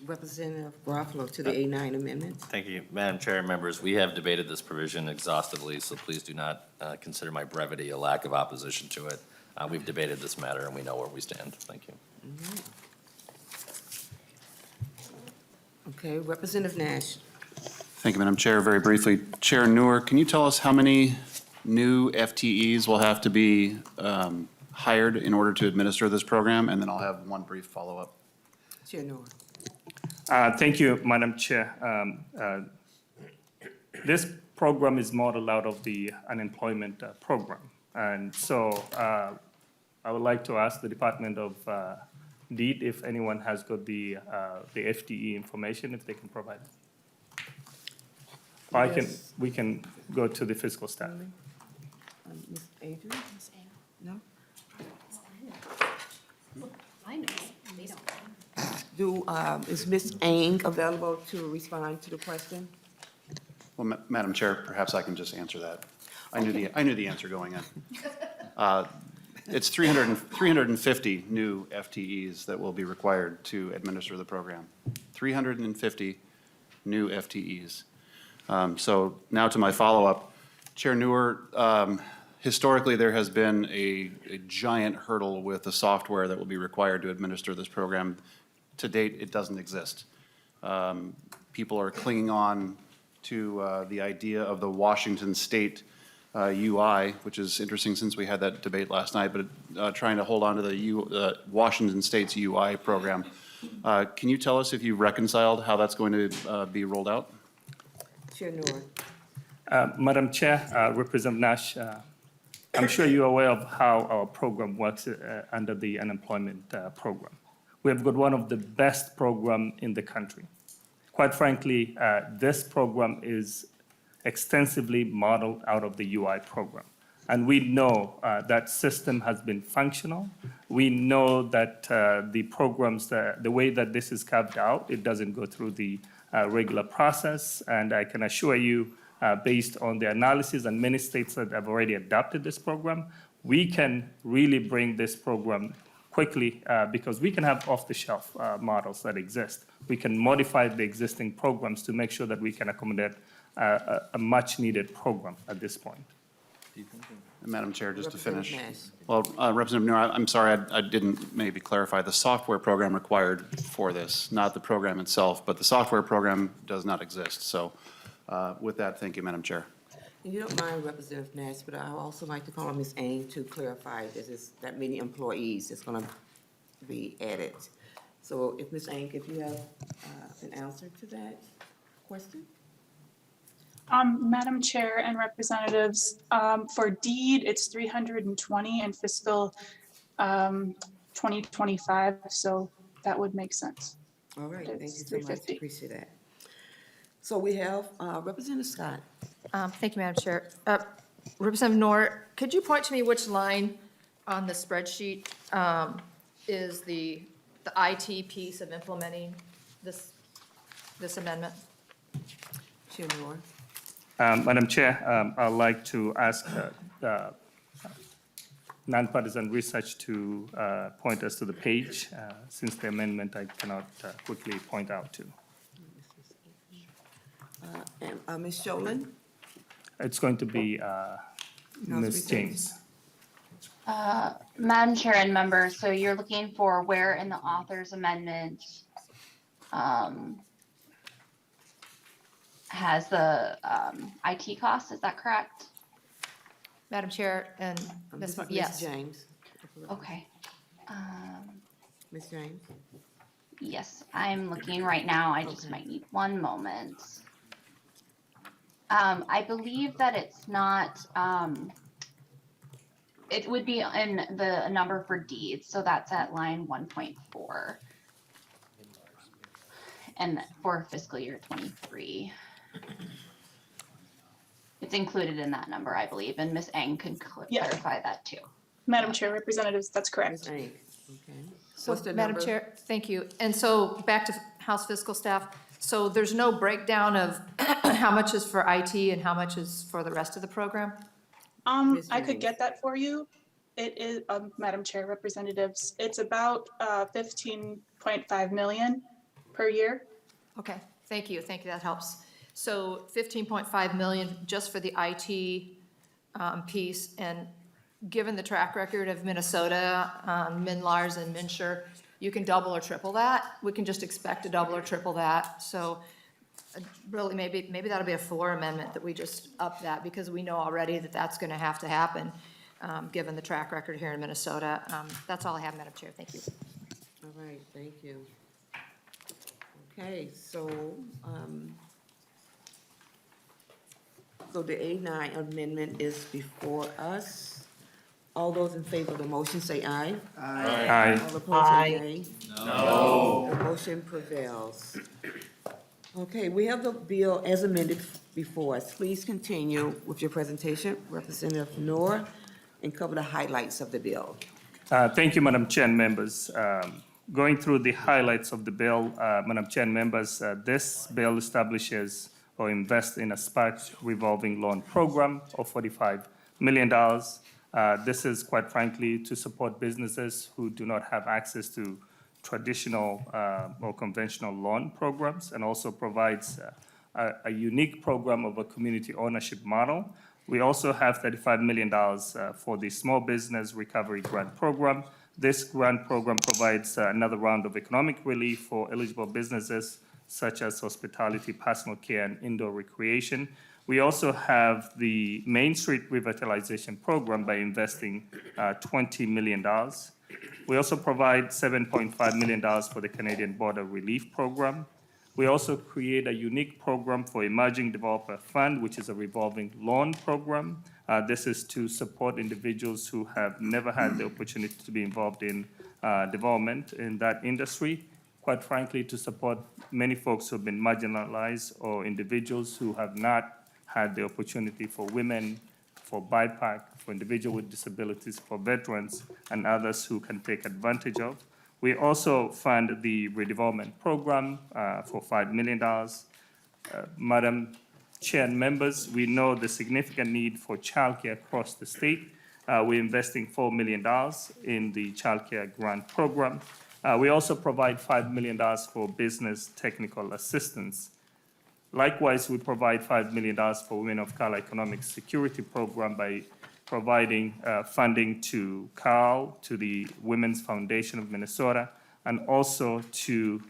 Representative Garofalo to the A9 amendment. Thank you, Madam Chair and members. We have debated this provision exhaustively, so please do not consider my brevity a lack of opposition to it. We've debated this matter and we know where we stand. Thank you. Okay, Representative Nash. Thank you, Madam Chair. Very briefly, Chair Noor, can you tell us how many new FTEs will have to be hired in order to administer this program? And then I'll have one brief follow-up. Chair Noor. Thank you, Madam Chair. This program is modeled out of the unemployment program. And so I would like to ask the Department of Deed if anyone has got the FTE information, if they can provide it. Or Yes. we can go to the fiscal staff. Ms. Adrian? No? I know, they don't. Is Ms. Ang available to respond to the question? Well, Madam Chair, perhaps I can just answer that. I knew the answer going in. It's 350 new FTEs that will be required to administer the program. 350 new FTEs. So now to my follow-up. Chair Noor, historically there has been a giant hurdle with the software that will be required to administer this program. To date, it doesn't exist. People are clinging on to the idea of the Washington State UI, which is interesting since we had that debate last night, but trying to hold on to the Washington State's UI program. Can you tell us if you reconciled how that's going to be rolled out? Chair Noor. Madam Chair, Representative Nash, I'm sure you're aware of how our program works under the unemployment program. We have got one of the best programs in the country. Quite frankly, this program is extensively modeled out of the UI program. And we know that system has been functional. We know that the programs, the way that this is carved out, it doesn't go through the regular process. And I can assure you, based on the analysis and many states that have already adopted this program, we can really bring this program quickly because we can have off-the-shelf models that exist. We can modify the existing programs to make sure that we can accommodate a much-needed program at this point. Madam Chair, just to finish. Representative Well, Representative Noor, I'm sorry, I didn't maybe clarify. The software program required for this, not the program itself, but the software program does not exist. So with that, thank you, Madam Chair. If you don't mind, Representative Nash, but I would also like to call on Ms. Ang to clarify that many employees that's going to be added. So if Ms. Ang, if you have an answer to that question? Madam Chair and representatives, for deed, it's 320 in fiscal 2025, so that would make sense. All right, thank you It's so much, 350. appreciate that. So we have Representative Scott. Thank you, Madam Chair. Representative Noor, could you point to me which line on the spreadsheet is the IT piece of implementing this amendment? Chair Noor. Madam Chair, I'd like to ask nonpartisan research to point us to the page, since the amendment I cannot quickly point out to. And Ms. Sholin? It's going to be Ms. James. Madam Chair and members, so you're looking for where in the author's amendment has the IT cost, is that correct? Madam Chair and Ms. Ms. Yes. James. Okay. Ms. James? Yes, I'm looking right now. I just Okay. might need one moment. I believe that it's not, it would be in the number for deeds, so that's at line 1.4. And for fiscal year 23. It's included in that number, I believe, and Ms. Eng can Yeah. clarify that too. Madam Chair, Representatives, that's Ms. correct. Eng, okay. So, What's the Madam number? Chair, thank you. And so back to House Fiscal Staff. So there's no breakdown of how much is for IT and how much is for the rest of the program? Ms. I could James. get that for you. It is, Madam Chair, Representatives, it's about 15.5 million per year. Okay, thank you, that helps. So 15.5 million just for the IT piece, and given the track record of Minnesota, Min-Lars and Minsure, you can double or triple that. We can just expect to double or triple that. So really, maybe that'll be a floor amendment that we just up that, because we know already that that's gonna have to happen, given the track record here in Minnesota. That's all I have, Madam Chair, thank you. All right, thank you. Okay, so the A9 amendment is before us. All those in favor of the motion say aye. Aye. All opposed say nay. No. The motion prevails. Okay, we have the bill as amended before us. Please continue with your presentation, Representative Noor, and cover the highlights of the bill. Thank you, Madam Chair and members. Going through the highlights of the bill, Madam Chair and members, this bill establishes or invests in a spark revolving loan program of $45 million. This is, quite frankly, to support businesses who do not have access to traditional or conventional loan programs, and also provides a unique program of a community ownership model. We also have $35 million for the Small Business Recovery Grant Program. This grant program provides another round of economic relief for eligible businesses such as hospitality, personal care, and indoor recreation. We also have the Main Street Revitalization Program by investing $20 million. We also provide $7.5 million for the Canadian Border Relief Program. We also create a unique program for Emerging Developer Fund, which is a revolving loan program. This is to support individuals who have never had the opportunity to be involved in development in that industry. Quite frankly, to support many folks who have been marginalized, or individuals who have not had the opportunity, for women, for BIPOC, for individuals with disabilities, for veterans, and others who can take advantage of. We also fund the redevelopment program for $5 million. Madam Chair and members, we know the significant need for childcare across the state. We're investing $4 million in the childcare grant program. We also provide $5 million for business technical assistance. Likewise, we provide $5 million for Women of Color Economic Security Program by providing funding to CARL, to the Women's Foundation of Minnesota, and also to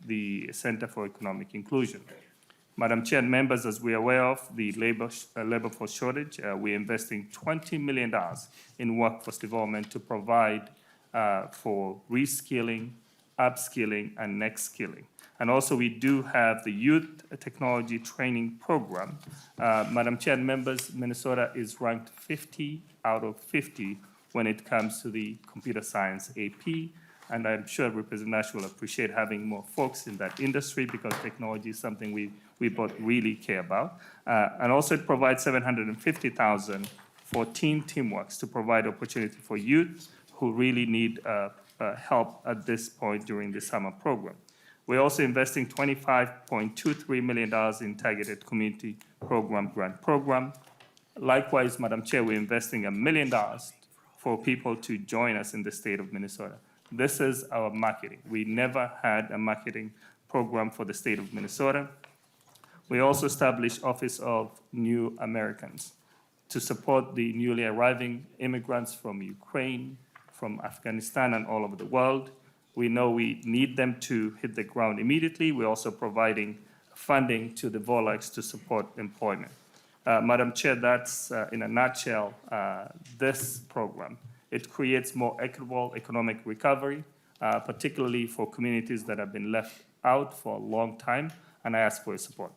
the Center for Economic Inclusion. Madam Chair and members, as we are aware of the labor force shortage, we're investing $20 million in workforce development to provide for reskilling, upskilling, and next skilling. And also, we do have the Youth Technology Training Program. Madam Chair and members, Minnesota is ranked 50 out of 50 when it comes to the computer science AP. And I'm sure Representative Nash will appreciate having more folks in that industry, because technology is something we both really care about. And also, it provides $750,000 for Teen Teamworks to provide opportunity for youth who really need help at this point during the summer program. We're also investing $25.23 million in Targeted Community Program Grant Program. Likewise, Madam Chair, we're investing $1 million for people to join us in the state of Minnesota. This is our marketing. We never had a marketing program for the state of Minnesota. We also established Office of New Americans to support the newly arriving immigrants from Ukraine, from Afghanistan, and all over the world. We know we need them to hit the ground immediately. We're also providing funding to the VOLAX to support employment. Madam Chair, that's in a nutshell this program. It creates more equitable economic recovery, particularly for communities that have been left out for a long time, and I ask for your support.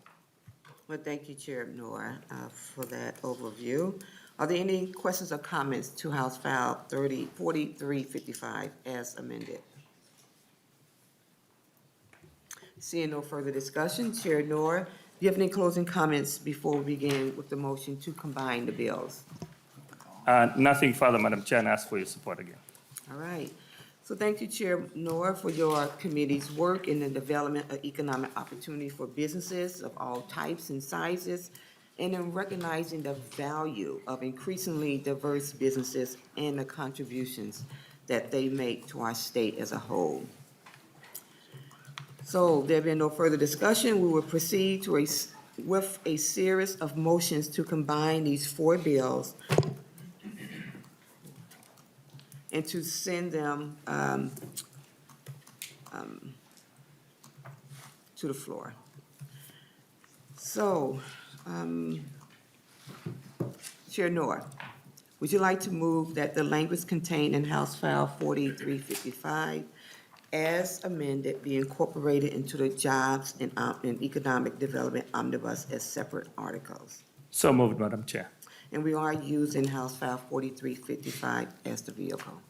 Well, thank you, Chair Noor, for that overview. Are there any questions or comments to House File 4355 as amended? Seeing no further discussion, Chair Noor, do you have any closing comments before we begin with the motion to combine the bills? Nothing further, Madam Chair, and ask for your support again. All right. So thank you, Chair Noor, for your committee's work in the development of economic opportunity for businesses of all types and sizes, and in recognizing the value of increasingly diverse businesses and the contributions that they make to our state as a whole. So there being no further discussion, we will proceed to with a series of motions to combine these four bills and to send them to the floor. So, Chair Noor, would you like to move that the language contained in House File 4355 as amended be incorporated into the Jobs and Economic Development Omnibus as separate articles? So moved, Madam Chair. And we are using House File 4355 as the vehicle.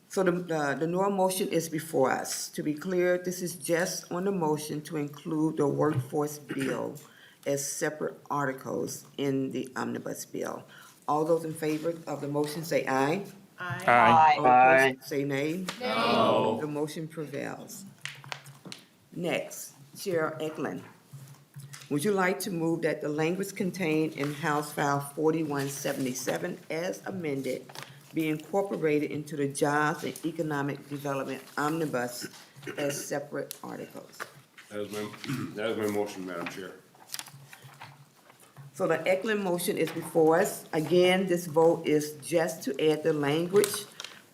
So the Noor motion is before us. To be clear, this is just on the motion to include the workforce bill as separate articles in the omnibus bill. All those in favor of the motion say aye. Aye. All opposed say nay. No. The motion prevails. Next, Chair Ecklund. Would you like to move that the language contained in House File 4177 as amended be incorporated into the Jobs and Economic Development Omnibus as separate articles? That is my motion, Madam Chair. So the Ecklund motion is before us. Again, this vote is just to add the language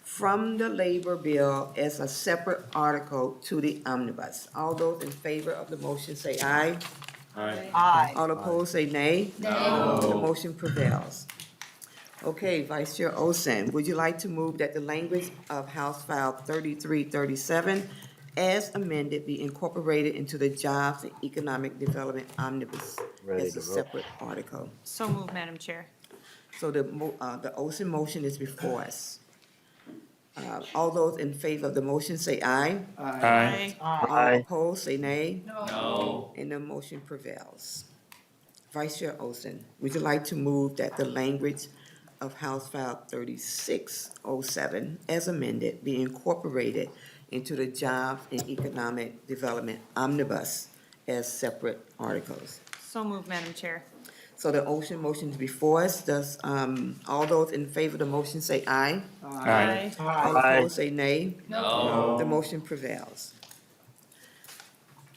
from the labor bill as a separate article to the omnibus. All those in favor of the motion say aye. Aye. All opposed say nay. No. The motion prevails. Okay, Vice Chair Olson, would you like to move that the language of House File 3337 as amended be incorporated into the Jobs and Economic Development Omnibus as a separate article? So moved, Madam Chair. So the Olson motion is before us. All those in favor of the motion say aye. Aye. All opposed say nay. No. And the motion prevails. Vice Chair Olson, would you like to move that the language of House File 3607 as amended be incorporated into the Jobs and Economic Development Omnibus as separate articles? So moved, Madam Chair. So the Olson motion is before us. Does, all those in favor of the motion say aye? Aye. All opposed say nay. No. The motion prevails.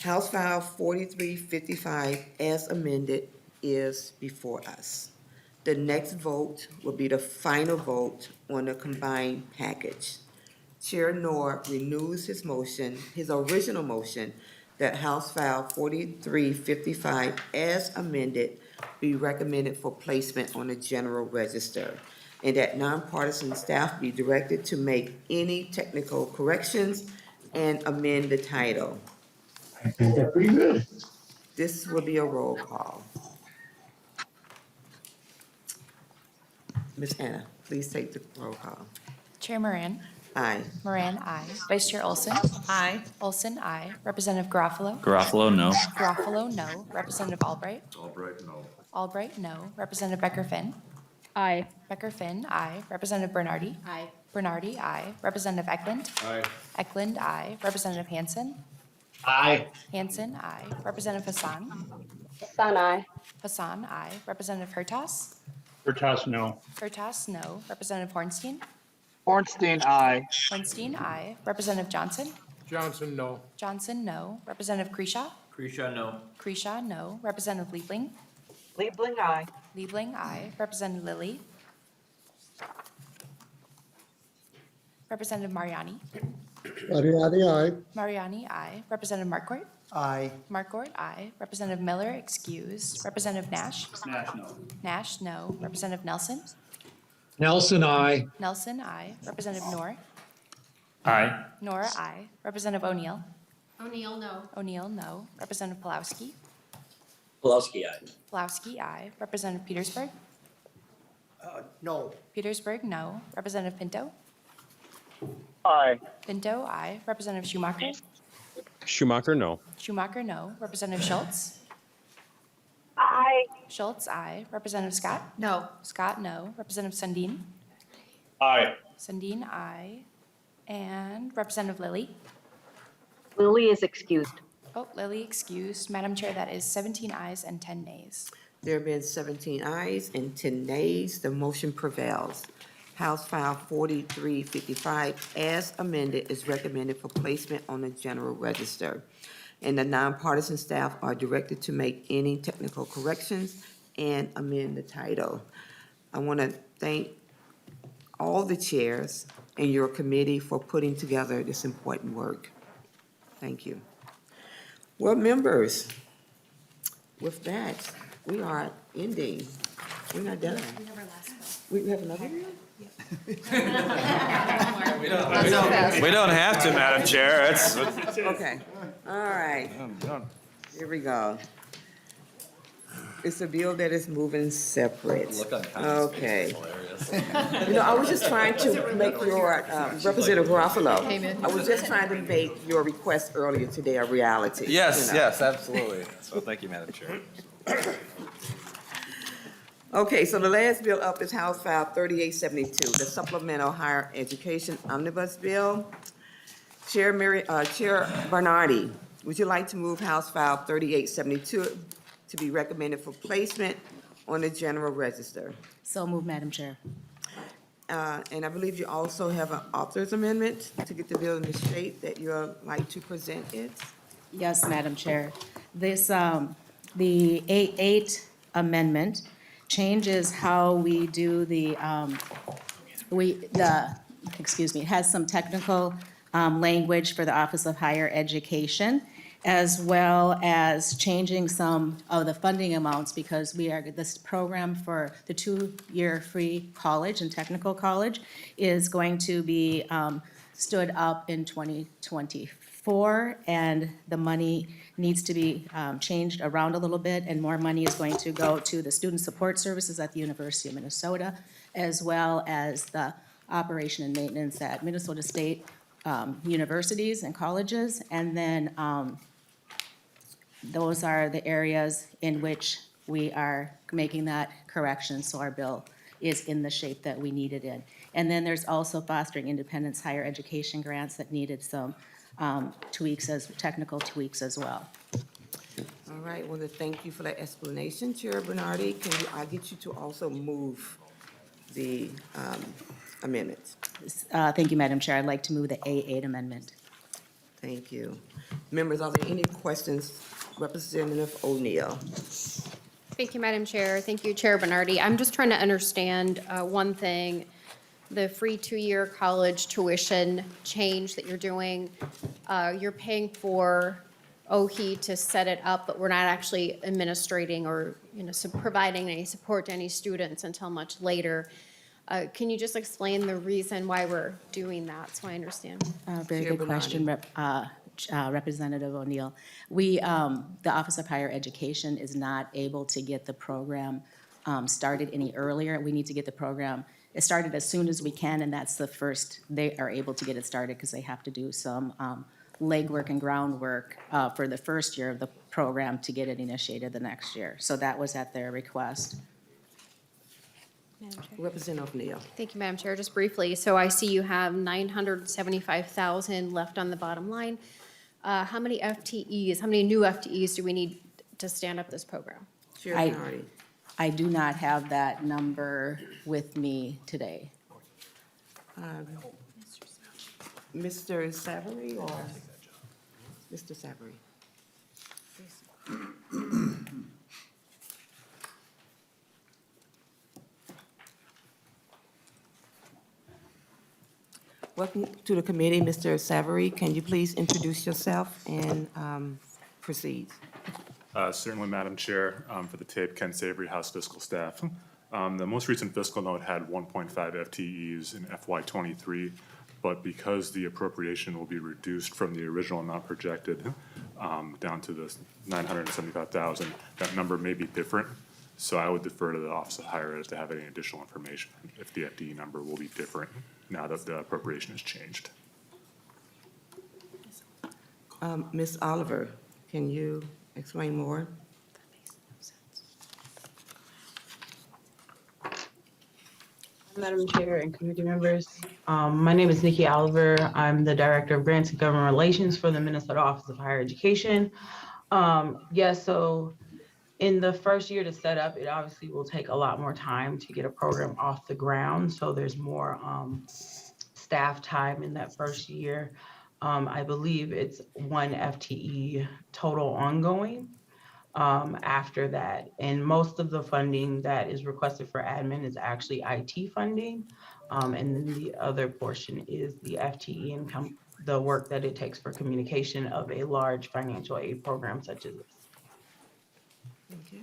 House File 4355 as amended is before us. The next vote will be the final vote on the combined package. Chair Noor renews his motion, his original motion, that House File 4355 as amended be recommended for placement on the general register, and that nonpartisan staff be directed to make any technical corrections and amend the title. I think that's pretty good. This will be a roll call. Ms. Anna, please take the roll call. Chair Moran. Aye. Moran, aye. Vice Chair Olson. Aye. Olson, aye. Representative Garofalo. Garofalo, no. Garofalo, no. Representative Albright. Albright, no. Albright, no. Representative Becker-Finn. Aye. Becker-Finn, aye. Representative Bernardy. Aye. Bernardy, aye. Representative Ecklund. Aye. Ecklund, aye. Representative Hansen. Aye. Hansen, aye. Representative Hassan. Hassan, aye. Hassan, aye. Representative Hertas. Bertas, no. Hertas, no. Representative Hornstein. Ornstein, aye. Hornstein, aye. Representative Johnson. Johnson, no. Johnson, no. Representative Kreshaw. Kreshaw, no. Kreshaw, no. Representative Liebling. Liebling, aye. Liebling, aye. Representative Lilly. Representative Mariani. Mariani, aye. Mariani, aye. Representative Markwart. Aye. Mark Gord, aye. Representative Miller, excused. Representative Nash? Nash, no. Nash, no. Representative Nelson? Nelson, I. Nelson, aye. Representative Noor? Aye. Noor, aye. Representative O'Neill? O'Neill, no. O'Neill, no. Representative Pulowski? Pulaski, aye. Pulowski, aye. Representative Petersburg? No. Petersburg, no. Representative Pinto? Aye. Pinto, aye. Representative Schumacher? Schumacher, no. Schumacher, no. Representative Schultz? Aye. Schultz, aye. Representative Scott? No. Scott, no. Representative Sundin? Aye. Sundin, aye. And Representative Lilly? Lily is excused. Oh, Lilly excused. Madam Chair, that is 17 ayes and 10 nays. There have been 17 ayes and 10 nays. The motion prevails. House File 4355, as amended, is recommended for placement on the general register. And the nonpartisan staff are directed to make any technical corrections and amend the title. I want to thank all the chairs and your committee for putting together this important work. Thank you. Well, members, with that, we are ending. We're not done. We have another one? We don't have to, Madam Chair. It's, Okay, all right. Here we go. It's a bill that is moving separate. look on Congress' face Okay. is hilarious. You know, I was just trying to make your, Representative Garofalo, Came in. I was just trying to make your request earlier today a reality. Yes, you know. yes, absolutely. So thank you, Madam Chair. Okay, so the last bill up is House File 3872, the Supplemental Higher Education Omnibus Bill. Chair Bernardy, would you like to move House File 3872 to be recommended for placement on the general register? So move, Madam Chair. And I believe you also have an author's amendment to get the bill in the shape that you'd like to present it. Yes, Madam Chair. This, the 8-8 amendment changes how we do the, excuse me, it has some technical language for the Office of Higher Education, as well as changing some of the funding amounts, because we are, this program for the 2-year free college and technical college is going to be stood up in 2024, and the money needs to be changed around a little bit, and more money is going to go to the student support services at the University of Minnesota, as well as the operation and maintenance at Minnesota State universities and colleges. And then those are the areas in which we are making that correction, so our bill is in the shape that we need it in. And then there's also fostering independence higher education grants that needed some tweaks, technical tweaks as well. All right, well, thank you for that explanation, Chair Bernardy. I get you to also move the amendments? Thank you, Madam Chair. I'd like to move the A8 amendment. Thank you. Members, are there any questions? Representative O'Neill. Thank you, Madam Chair. Thank you, Chair Bernardy. I'm just trying to understand one thing. The free 2-year college tuition change that you're doing, you're paying for OHE to set it up, but we're not actually administrating or, providing any support to any students until much later. Can you just explain the reason why we're doing that, so I understand? Very good question, Representative O'Neill. We, the Office of Higher Education is not able to get the program started any earlier. We need to get the program started as soon as we can, and that's the first they are able to get it started, because they have to do some legwork and groundwork for the first year of the program to get it initiated the next year. So that was at their request. Representative O'Neill. Thank you, Madam Chair. Just briefly, so I see you have 975,000 left on the bottom line. How many FTEs, how many new FTEs do we need to stand up this program? Chair Bernardy. I do not have that number with me today. Mr. Savory or Mr. Savory? Welcome to the committee, Mr. Savory. Can you please introduce yourself and proceed. Certainly, Madam Chair, for the tape, Ken Savory, House Fiscal Staff. The most recent fiscal note had 1.5 FTEs in FY '23, but because the appropriation will be reduced from the original amount projected down to the 975,000, that number may be different. So I would defer to the Office of Higher Ed to have any additional information if the FTE number will be different now that the appropriation has changed. Ms. Oliver, can you explain more? Madam Chair and committee members, my name is Nikki Oliver. I'm the Director of Grants and Government Relations for the Minnesota Office of Higher Education. Yes, so in the first year to set up, it obviously will take a lot more time to get a program off the ground. So there's more staff time in that first year. I believe it's 1 FTE total ongoing after that. And most of the funding that is requested for admin is actually IT funding. And then the other portion is the FTE income, the work that it takes for communication of a large financial aid program such as this. Thank you.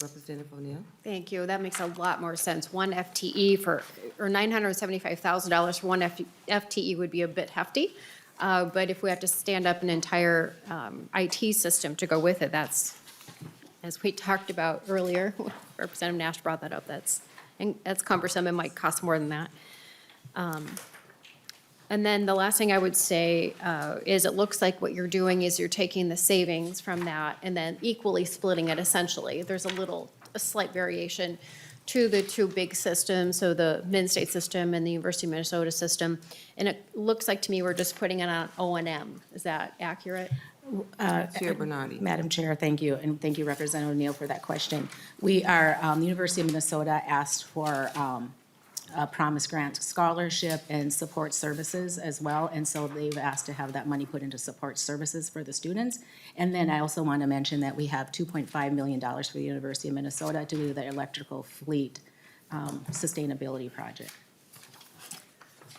Representative O'Neill? Thank you. That makes a lot more sense. 1 FTE for, or $975,000 for 1 FTE would be a bit hefty. But if we have to stand up an entire IT system to go with it, that's, as we talked about earlier, Representative Nash brought that up, that's cumbersome and might cost more than that. And then the last thing I would say is it looks like what you're doing is you're taking the savings from that and then equally splitting it essentially. There's a slight variation to the two big systems, so the Mid-State system and the University of Minnesota system. And it looks like to me we're just putting it on O&M. Is that accurate? Chair Bernardy. Madam Chair, thank you, and thank you, Representative O'Neill, for that question. We are, the University of Minnesota asked for a Promise Grant scholarship and support services as well, and so they've asked to have that money put into support services for the students. And then I also want to mention that we have $2.5 million for the University of Minnesota to do the electrical fleet sustainability project.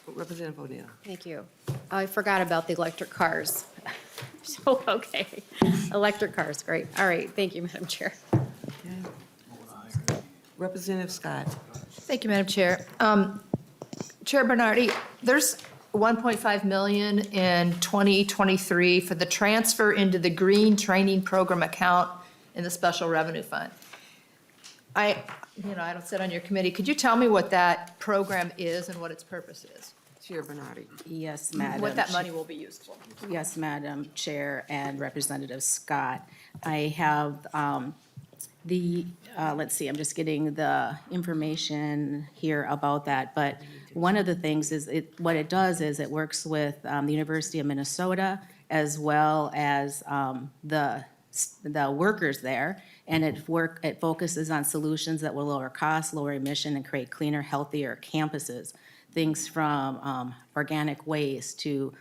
Representative O'Neill. Thank you. I forgot about the electric cars. So, okay. Electric cars, great. All right, thank you, Madam Chair. Representative Scott. Thank you, Madam Chair. Chair Bernardy, there's 1.5 million in 2023 for the transfer into the Green Training Program account in the Special Revenue Fund. I don't sit on your committee. Could you tell me what that program is and what its purpose is? Chair Bernardy. Yes, Madam. What that money will be used for? Yes, Madam Chair and Representative Scott. I have let's see, I'm just getting the information here about that. But one of the things is, what it does is it works with the University of Minnesota as well as the workers there. And it focuses on solutions that will lower costs, lower emission, and create cleaner, healthier campuses. Things from organic waste to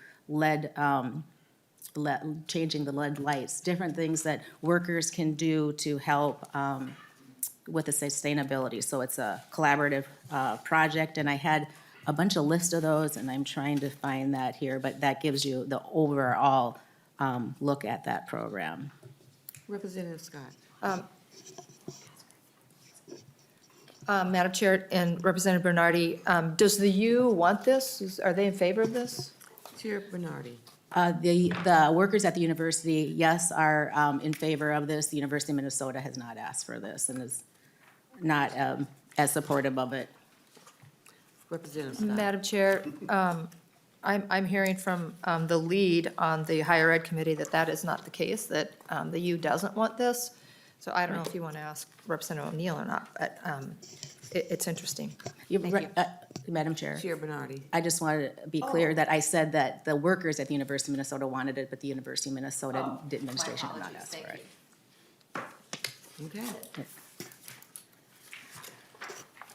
changing the lead lights, different things that workers can do to help with the sustainability. So it's a collaborative project, and I had a bunch of lists of those, and I'm trying to find that here, but that gives you the overall look at that program. Representative Scott. Madam Chair and Representative Bernardy, does the U want this? Are they in favor of this? Chair Bernardy. The workers at the university, yes, are in favor of this. The University of Minnesota has not asked for this and is not as supportive of it. Representative Scott. Madam Chair, I'm hearing from the lead on the Higher Ed Committee that that is not the case, that the U doesn't want this. So I don't know if you want to ask Representative O'Neill or not, but it's interesting. Madam Chair. Chair Bernardy. I just wanted to be clear that I said that the workers at the University of Minnesota wanted it, but the University of Minnesota administration did not ask for it. Okay.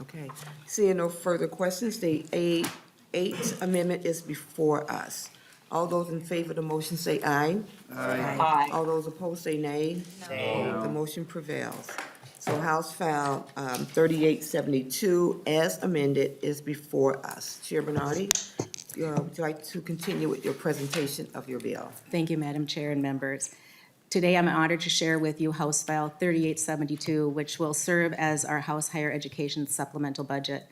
Okay. Seeing no further questions, the A8 amendment is before us. All those in favor of the motion say aye. Aye. All those opposed say nay. The motion prevails. So House File 3872, as amended, is before us. Chair Bernardy, would you like to continue with your presentation of your bill? Thank you, Madam Chair and members. Today, I'm honored to share with you House File 3872, which will serve as our House Higher Education supplemental budget.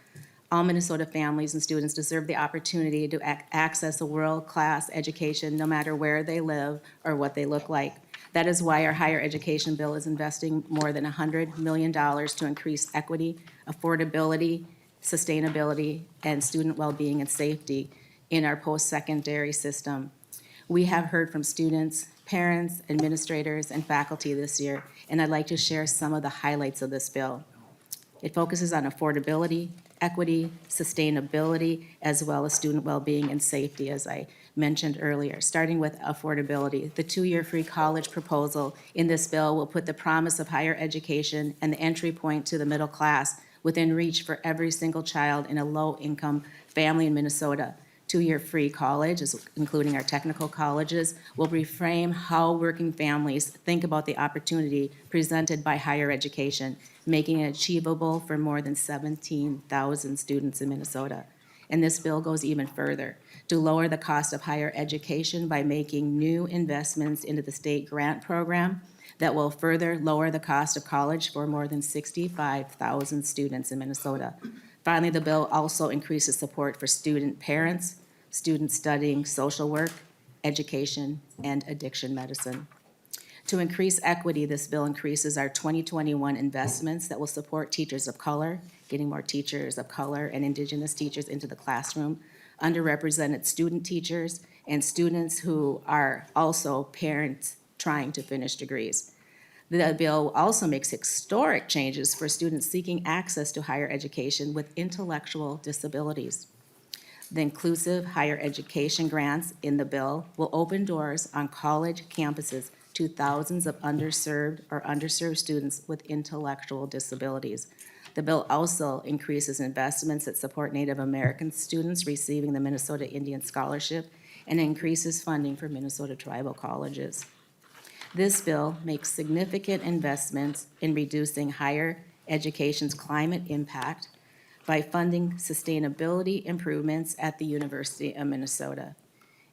All Minnesota families and students deserve the opportunity to access a world-class education no matter where they live or what they look like. That is why our higher education bill is investing more than $100 million to increase equity, affordability, sustainability, and student well-being and safety in our post-secondary system. We have heard from students, parents, administrators, and faculty this year, and I'd like to share some of the highlights of this bill. It focuses on affordability, equity, sustainability, as well as student well-being and safety, as I mentioned earlier. Starting with affordability, the 2-year free college proposal in this bill will put the promise of higher education and the entry point to the middle class within reach for every single child in a low-income family in Minnesota. 2-year free college, including our technical colleges, will reframe how working families think about the opportunity presented by higher education, making it achievable for more than 17,000 students in Minnesota. And this bill goes even further to lower the cost of higher education by making new investments into the state grant program that will further lower the cost of college for more than 65,000 students in Minnesota. Finally, the bill also increases support for student parents, students studying social work, education, and addiction medicine. To increase equity, this bill increases our 2021 investments that will support teachers of color, getting more teachers of color and Indigenous teachers into the classroom, underrepresented student teachers, and students who are also parents trying to finish degrees. The bill also makes historic changes for students seeking access to higher education with intellectual disabilities. The inclusive higher education grants in the bill will open doors on college campuses to thousands of underserved students with intellectual disabilities. The bill also increases investments that support Native American students receiving the Minnesota Indian Scholarship and increases funding for Minnesota tribal colleges. This bill makes significant investments in reducing higher education's climate impact by funding sustainability improvements at the University of Minnesota.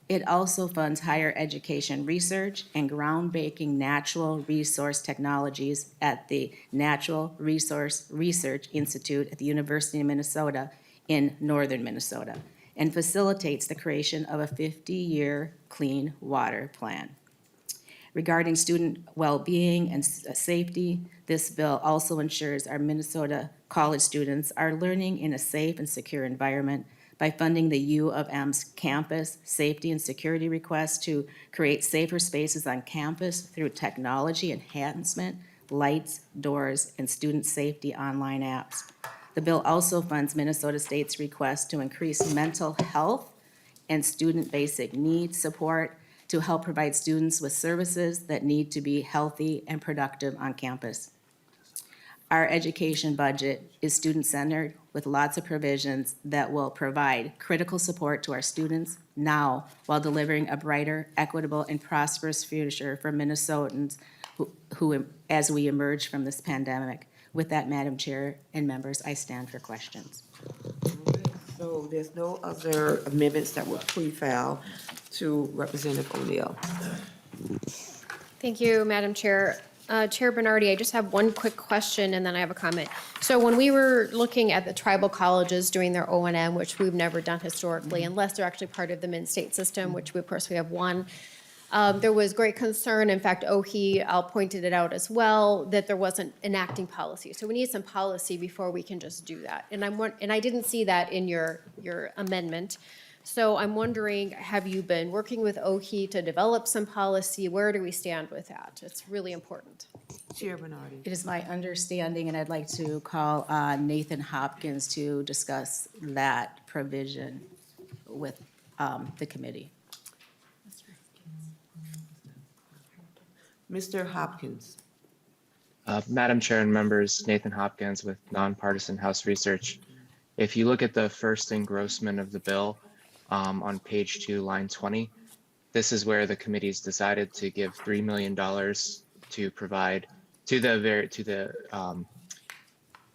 It also funds higher education research and groundbreaking natural resource technologies at the Natural Resource Research Institute at the University of Minnesota in northern Minnesota, and facilitates the creation of a 50-year clean water plan. Regarding student well-being and safety, this bill also ensures our Minnesota college students are learning in a safe and secure environment by funding the U of M's campus safety and security request to create safer spaces on campus through technology enhancement, lights, doors, and student safety online apps. The bill also funds Minnesota State's request to increase mental health and student basic needs support to help provide students with services that need to be healthy and productive on campus. Our education budget is student-centered with lots of provisions that will provide critical support to our students now while delivering a brighter, equitable, and prosperous future for Minnesotans who as we emerge from this pandemic. With that, Madam Chair and members, I stand for questions. So there's no other amendments that were pre-filed to Representative O'Neill. Thank you, Madam Chair. Chair Bernardy, I just have one quick question and then I have a comment. So when we were looking at the tribal colleges doing their O&M, which we've never done historically, unless they're actually part of the Min-State system, which we, of course we have one, there was great concern. In fact, OHE pointed it out as well, that there wasn't enacting policy. So we need some policy before we can just do that. And I didn't see that in your amendment. So I'm wondering, have you been working with OHE to develop some policy? Where do we stand with that? It's really important. Chair Bernardy. It is my understanding, and I'd like to call on Nathan Hopkins to discuss that provision with the committee. Mr. Hopkins. Madam Chair and members, Nathan Hopkins with Nonpartisan House Research. If you look at the first engrossment of the bill on page 2, line 20, this is where the committee's decided to give $3 million to provide to the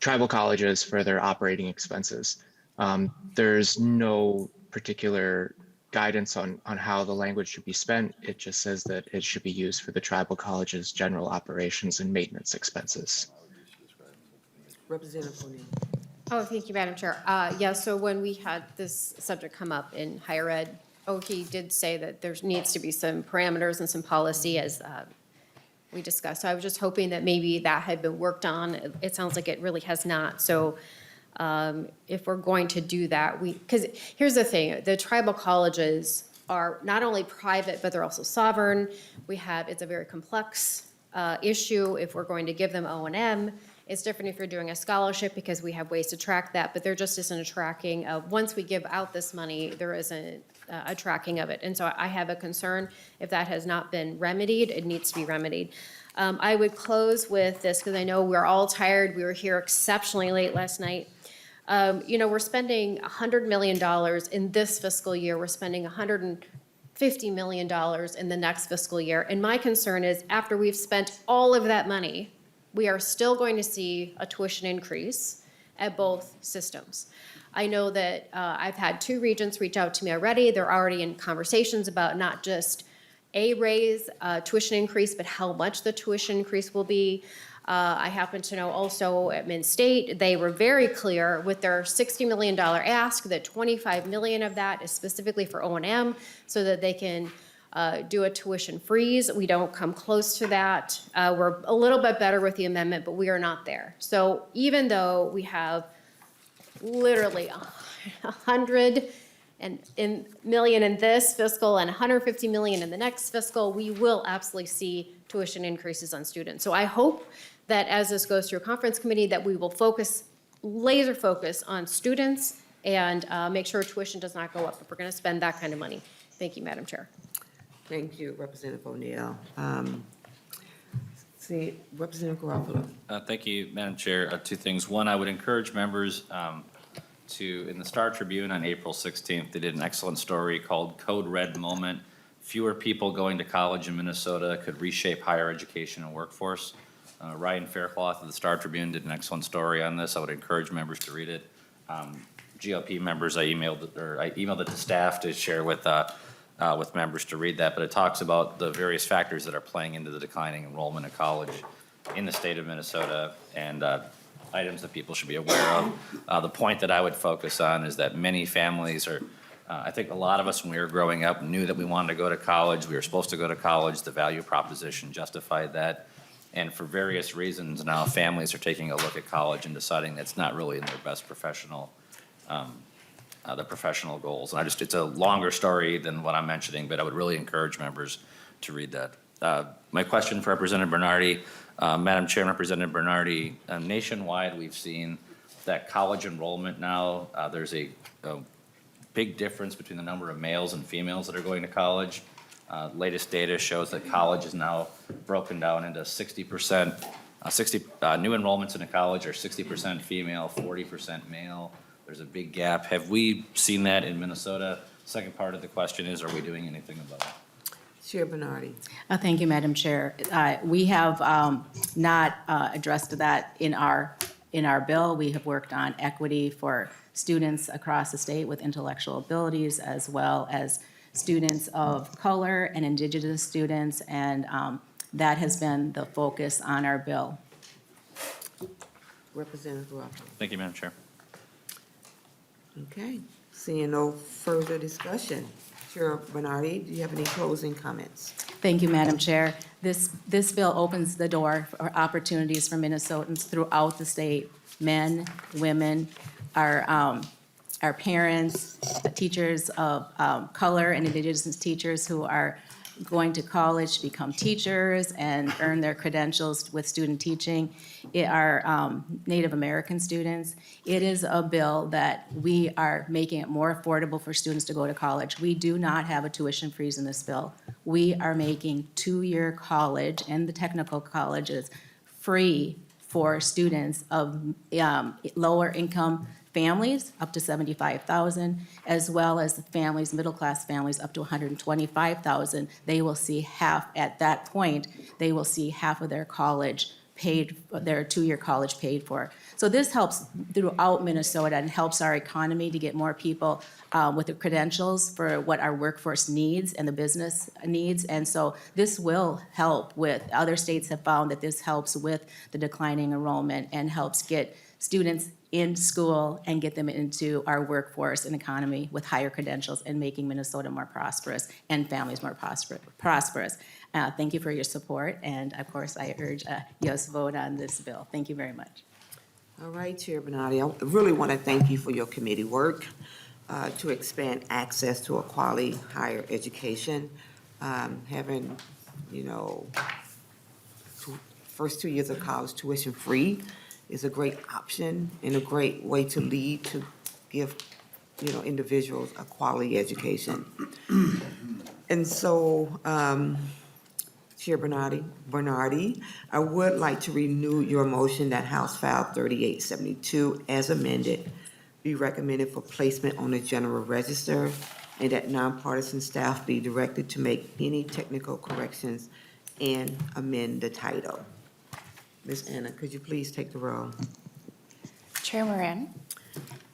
tribal colleges for their operating expenses. There's no particular guidance on how the language should be spent. It just says that it should be used for the tribal college's general operations and maintenance expenses. Representative O'Neill. Oh, thank you, Madam Chair. Yeah, so when we had this subject come up in higher ed, he did say that there needs to be some parameters and some policy as we discussed. So I was just hoping that maybe that had been worked on. It sounds like it really has not. So if we're going to do that, because here's the thing, the tribal colleges are not only private, but they're also sovereign. It's a very complex issue if we're going to give them O&M. It's different if you're doing a scholarship because we have ways to track that, but there just isn't a tracking of, once we give out this money, there isn't a tracking of it. And so I have a concern, if that has not been remedied, it needs to be remedied. I would close with this because I know we're all tired. We were here exceptionally late last night. We're spending $100 million in this fiscal year. We're spending $150 million in the next fiscal year. And my concern is after we've spent all of that money, we are still going to see a tuition increase at both systems. I know that I've had 2 regents reach out to me already. They're already in conversations about not just a raise, tuition increase, but how much the tuition increase will be. I happen to know also at Min State, they were very clear with their $60 million ask that $25 million of that is specifically for O&M so that they can do a tuition freeze. We don't come close to that. We're a little bit better with the amendment, but we are not there. So even though we have literally $100 million in this fiscal and $150 million in the next fiscal, we will absolutely see tuition increases on students. So I hope that as this goes through a conference committee, that we will laser focus on students and make sure tuition does not go up if we're going to spend that kind of money. Thank you, Madam Chair. Thank you, Representative O'Neill. Representative Garofalo. Thank you, Madam Chair. 2 things. One, I would encourage members in the Star Tribune on April 16th, they did an excellent story called Code Red Moment. Fewer people going to college in Minnesota could reshape higher education and workforce. Ryan Faircloth of the Star Tribune did an excellent story on this. I would encourage members to read it. GOP members, I emailed it to staff to share with members to read that, but it talks about the various factors that are playing into the declining enrollment in college in the state of Minnesota and items that people should be aware of. The point that I would focus on is that many families I think a lot of us when we were growing up knew that we wanted to go to college. We were supposed to go to college. The value proposition justified that. And for various reasons now families are taking a look at college and deciding that's not really in their best professional the professional goals. And it's a longer story than what I'm mentioning, but I would really encourage members to read that. My question for Representative Bernardy, Madam Chair, Representative Bernardy, nationwide we've seen that college enrollment now, there's a big difference between the number of males and females that are going to college. Latest data shows that college is now broken down into 60%, new enrollments into college are 60% female, 40% male. There's a big gap. Have we seen that in Minnesota? Second part of the question is, are we doing anything about it? Chair Bernardy. Thank you, Madam Chair. We have not addressed that in our bill. We have worked on equity for students across the state with intellectual abilities, as well as students of color and Indigenous students, and that has been the focus on our bill. Representative Garofalo. Thank you, Madam Chair. Okay, seeing no further discussion. Chair Bernardy, do you have any closing comments? Thank you, Madam Chair. This bill opens the door for opportunities for Minnesotans throughout the state, men, women, our parents, teachers of color and Indigenous teachers who are going to college to become teachers and earn their credentials with student teaching, our Native American students. It is a bill that we are making it more affordable for students to go to college. We do not have a tuition freeze in this bill. We are making 2-year college and the technical colleges free for students of lower income families up to $75,000, as well as families, middle-class families up to $125,000. They will see half, at that point, they will see half of their college paid, their two-year college paid for. So this helps throughout Minnesota and helps our economy to get more people with the credentials for what our workforce needs and the business needs. And so this will help with, other states have found that this helps with the declining enrollment and helps get students in school and get them into our workforce and economy with higher credentials and making Minnesota more prosperous and families more prosperous. Thank you for your support, and of course, I urge a yes vote on this bill. Thank you very much. All right, Chair Bernardy, I really want to thank you for your committee work to expand access to a quality higher education. Having, first 2 years of college tuition free is a great option and a great way to lead to give, individuals a quality education. And so, Chair Bernardy, I would like to renew your motion that House File 3872 as amended be recommended for placement on the general register and that nonpartisan staff be directed to make any technical corrections and amend the title. Ms. Anna, could you please take the roll? Chair Moran.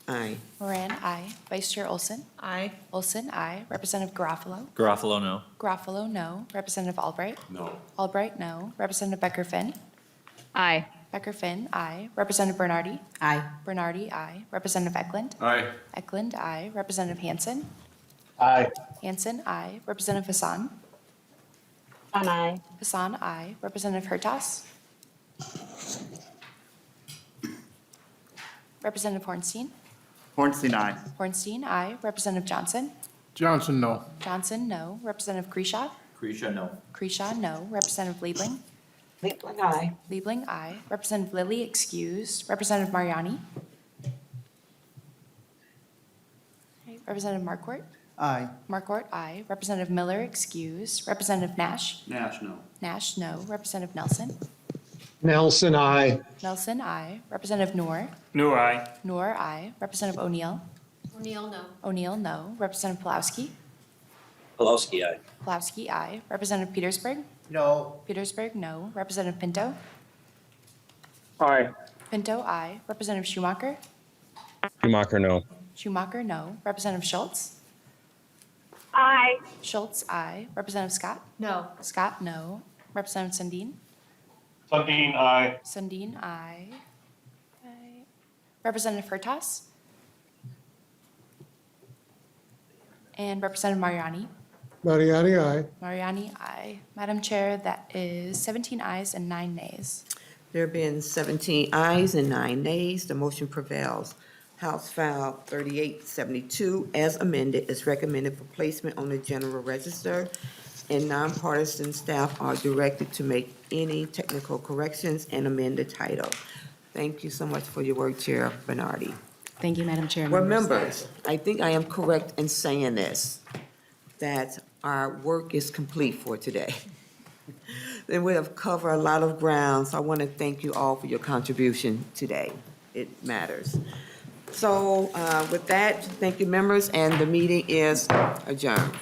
Aye. Moran, aye. Vice Chair Olson. Aye. Olson, aye. Representative Garofalo. Garofalo, no. Garofalo, no. Representative Albright. No. Albright, no. Representative Becker-Finn. Aye. Becker-Finn, aye. Representative Bernardy. Aye. Bernardy, aye. Representative Ecklund. Aye. Ecklund, aye. Representative Hansen. Aye. Hansen, aye. Representative Hassan. Aye. Hassan, aye. Representative Hertas. Representative Hornstein. Hornstein, aye. Hornstein, aye. Representative Johnson. Johnson, no. Johnson, no. Representative Kreshaw. Kresha, no. Kreshaw, no. Representative Liebling. Liebling, aye. Liebling, aye. Representative Lilly, excused. Representative Mariani. Okay, Representative Marquardt. Aye. Marquardt, aye. Representative Miller, excused. Representative Nash. Nash, no. Nash, no. Representative Nelson. Nelson, aye. Nelson, aye. Representative Noor. Noor, aye. Noor, aye. Representative O'Neill. O'Neill, no. O'Neill, no. Representative Pulowski. Pulowski, aye. Pulowski, aye. Representative Petersburg. No. Petersburg, no. Representative Pinto. Aye. Pinto, aye. Representative Schumacher. Schumacher, no. Schumacher, no. Representative Schultz. Aye. Schultz, aye. Representative Scott. No. Scott, no. Representative Sundin. Sundin, aye. Sundin, aye. Okay. Representative Hertas. And Representative Mariani. Mariani, aye. Mariani, aye. Madam Chair, that is 17 ayes and 9 nays. There being 17 ayes and 9 nays, the motion prevails. House File 3872, as amended, is recommended for placement on the general register, and nonpartisan staff are directed to make any technical corrections and amend the title. Thank you so much for your work, Chair Bernardy. Thank you, Madam Chair. Well, members, I think I am correct in saying this, that our work is complete for today. And we have covered a lot of ground, so I want to thank you all for your contribution today. It matters. So with that, thank you, members, and the meeting is adjourned.